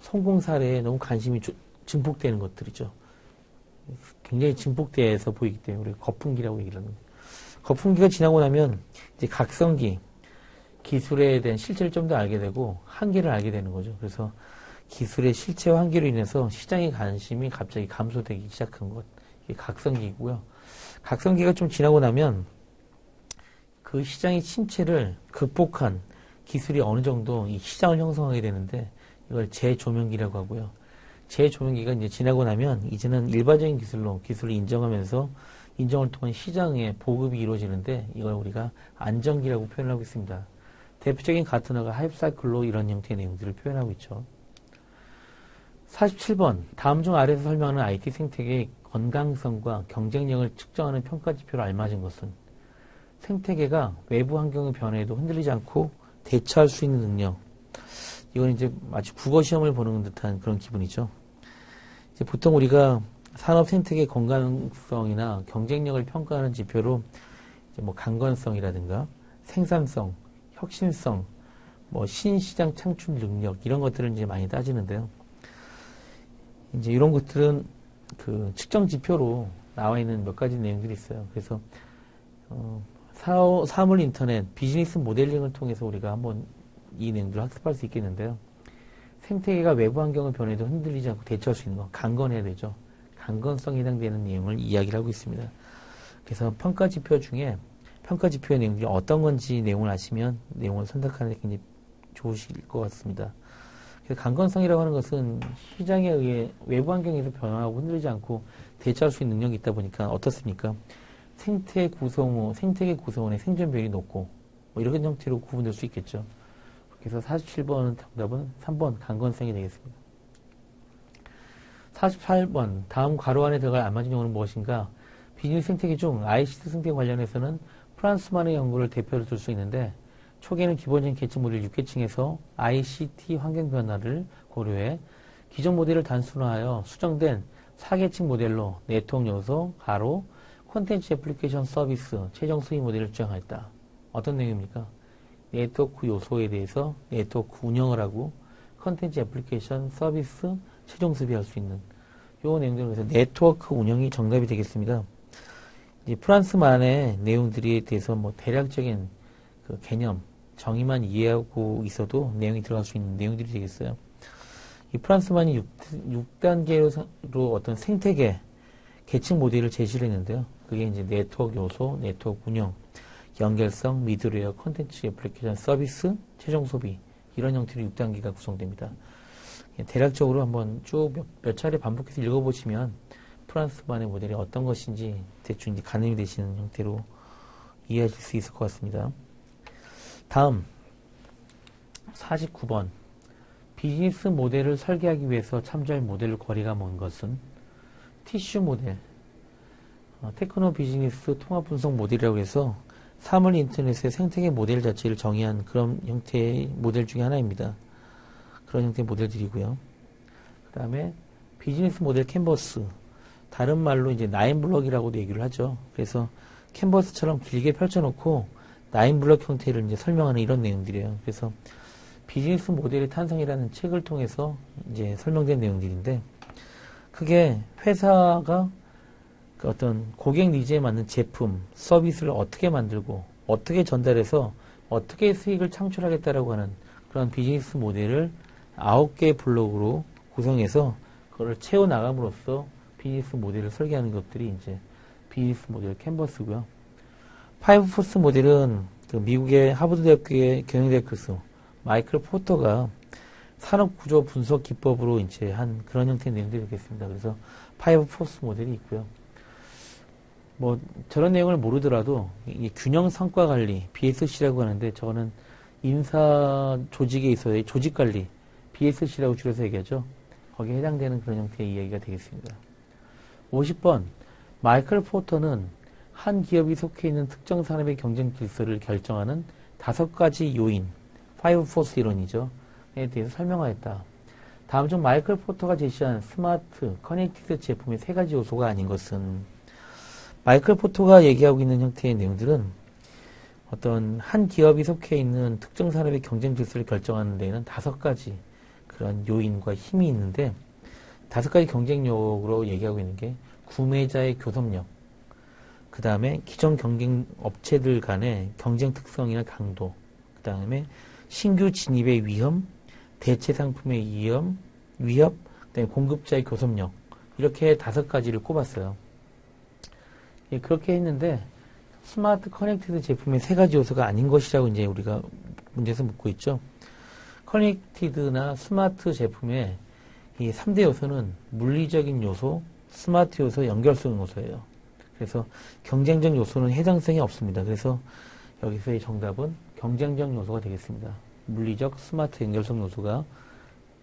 성공 사례에 너무 관심이 증폭되는 것들이죠. 굉장히 증폭돼서 보이기 때문에 우리가 거품기라고 얘기를 하는 거예요. 거품기가 지나고 나면 이제 각성기, 기술에 대한 실체를 좀 더 알게 되고 한계를 알게 되는 거죠. 그래서 기술의 실체와 한계로 인해서 시장의 관심이 갑자기 감소되기 시작한 것, 이게 각성기이고요. 각성기가 좀 지나고 나면 그 시장의 침체를 극복한 기술이 어느 정도 이 시장을 형성하게 되는데 이걸 재조명기라고 하고요. 재조명기가 이제 지나고 나면 이제는 일반적인 기술로 기술을 인정하면서 인정을 통한 시장의 보급이 이루어지는데 이걸 우리가 안정기라고 표현하고 있습니다. 대표적인 가트너가 하이프사이클로 이런 형태의 내용들을 표현하고 있죠. 47번 다음 중 아래에서 설명하는 IT 생태계의 건강성과 경쟁력을 측정하는 평가 지표로 알맞은 것은 생태계가 외부 환경의 변화에도 흔들리지 않고 대처할 수 있는 능력. 이건 이제 마치 국어 시험을 보는 듯한 그런 기분이죠. 이제 보통 우리가 산업 생태계 건강성이나 경쟁력을 평가하는 지표로 이제 뭐 강건성이라든가 생산성, 혁신성, 뭐 신시장 창출 능력 이런 것들을 이제 많이 따지는데요. 이제 이런 것들은 그 측정 지표로 나와 있는 몇 가지 내용들이 있어요. 그래서 사물 인터넷 비즈니스 모델링을 통해서 우리가 한번 이 내용들을 학습할 수 있겠는데요. 생태계가 외부 환경의 변화에도 흔들리지 않고 대처할 수 있는 거 강건해야 되죠. 강건성에 해당되는 내용을 이야기를 하고 있습니다. 그래서 평가 지표 중에 평가 지표의 내용들이 어떤 건지 내용을 아시면 내용을 선택하는 데 굉장히 좋으실 것 같습니다. 그래서 강건성이라고 하는 것은 시장에 의해 외부 환경에서 변화하고 흔들리지 않고 대처할 수 있는 능력이 있다 보니까 어떻습니까? 생태계 구성원의 생존율이 높고 뭐 이런 형태로 구분될 수 있겠죠. 그래서 47번 정답은 3번 강건성이 되겠습니다. 48번 다음 괄호 안에 들어갈 알맞은 용어는 무엇인가? 비즈니스 생태계 중 ICT 생태계 관련해서는 프란스만의 연구를 대표로 들 수 있는데 초기에는 기본적인 계층 모델 6계층에서 ICT 환경 변화를 고려해 기존 모델을 단순화하여 수정된 4계층 모델로 네트워크 요소, 가로, 콘텐츠 애플리케이션 서비스, 최종 수익 모델을 주장하였다. 어떤 내용입니까? 네트워크 요소에 대해서 네트워크 운영을 하고 콘텐츠 애플리케이션 서비스, 최종 수비할 수 있는 요 내용들을 해서 네트워크 운영이 정답이 되겠습니다. 이제 프란스만의 내용들에 대해서 뭐 대략적인 그 개념, 정의만 이해하고 있어도 내용이 들어갈 수 있는 내용들이 되겠어요. 이 프란스만이 6단계로 어떤 생태계, 계층 모델을 제시를 했는데요. 그게 이제 네트워크 요소, 네트워크 운영, 연결성, 미드웨어, 콘텐츠, 애플리케이션, 서비스, 최종 소비 이런 형태로 6단계가 구성됩니다. 대략적으로 한번 쭉 몇 차례 반복해서 읽어보시면 프란스만의 모델이 어떤 것인지 대충 이제 가늠이 되시는 형태로 이해하실 수 있을 것 같습니다. 다음 49번 비즈니스 모델을 설계하기 위해서 참조할 모델 거리가 먼 것은 티슈 모델, 테크노 비즈니스 통합 분석 모델이라고 해서 사물 인터넷의 생태계 모델 자체를 정의한 그런 형태의 모델 중에 하나입니다. 그런 형태의 모델들이고요. 그 다음에 비즈니스 모델 캔버스, 다른 말로 이제 나인블럭이라고도 얘기를 하죠. 그래서 캔버스처럼 길게 펼쳐놓고 나인블럭 형태를 이제 설명하는 이런 내용들이에요. 그래서 비즈니스 모델의 탄생이라는 책을 통해서 이제 설명된 내용들인데, 크게 회사가 그 어떤 고객 니즈에 맞는 제품, 서비스를 어떻게 만들고 어떻게 전달해서 어떻게 수익을 창출하겠다라고 하는 그런 비즈니스 모델을 9개의 블록으로 구성해서 그걸 채워나감으로써 비즈니스 모델을 설계하는 것들이 이제 비즈니스 모델 캔버스고요. 파이브포스 모델은 그 미국의 하버드대학교의 경영대학 교수 마이클 포터가 산업구조 분석 기법으로 이제 한 그런 형태의 내용들이 있겠습니다. 그래서 파이브포스 모델이 있고요. 뭐 저런 내용을 모르더라도 이 균형 성과 관리 BSC라고 하는데, 저거는 인사 조직에 있어서의 조직 관리 BSC라고 줄여서 얘기하죠. 거기에 해당되는 그런 형태의 이야기가 되겠습니다. 50번 마이클 포터는 한 기업이 속해 있는 특정 산업의 경쟁 질서를 결정하는 5가지 요인 파이브 포스 이론이죠. 에 대해서 설명하였다. 다음 중 마이클 포터가 제시한 스마트, 커넥티드 제품의 세 가지 요소가 아닌 것은 마이클 포터가 얘기하고 있는 형태의 내용들은 어떤 한 기업이 속해 있는 특정 산업의 경쟁 질서를 결정하는 데에는 5가지 그런 요인과 힘이 있는데 5가지 경쟁력으로 얘기하고 있는 게 구매자의 교섭력, 그 다음에 기존 경쟁 업체들 간의 경쟁 특성이나 강도, 그 다음에 신규 진입의 위험, 대체 상품의 위협, 그다음에 공급자의 교섭력, 이렇게 5가지를 꼽았어요. 예, 그렇게 했는데 스마트 커넥티드 제품의 3가지 요소가 아닌 것이라고 이제 우리가 문제에서 묻고 있죠. 커넥티드나 스마트 제품의 이 3대 요소는 물리적인 요소, 스마트 요소, 연결성 요소예요. 그래서 경쟁적 요소는 해당성이 없습니다. 그래서 여기서의 정답은 경쟁적 요소가 되겠습니다. 물리적, 스마트, 연결성 요소가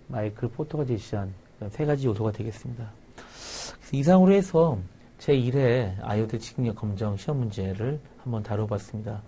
마이클 포터가 제시한 3가지 요소가 되겠습니다. 이상으로 해서 제1회 IoT 직능력 검정 시험 문제를 한번 다뤄봤습니다.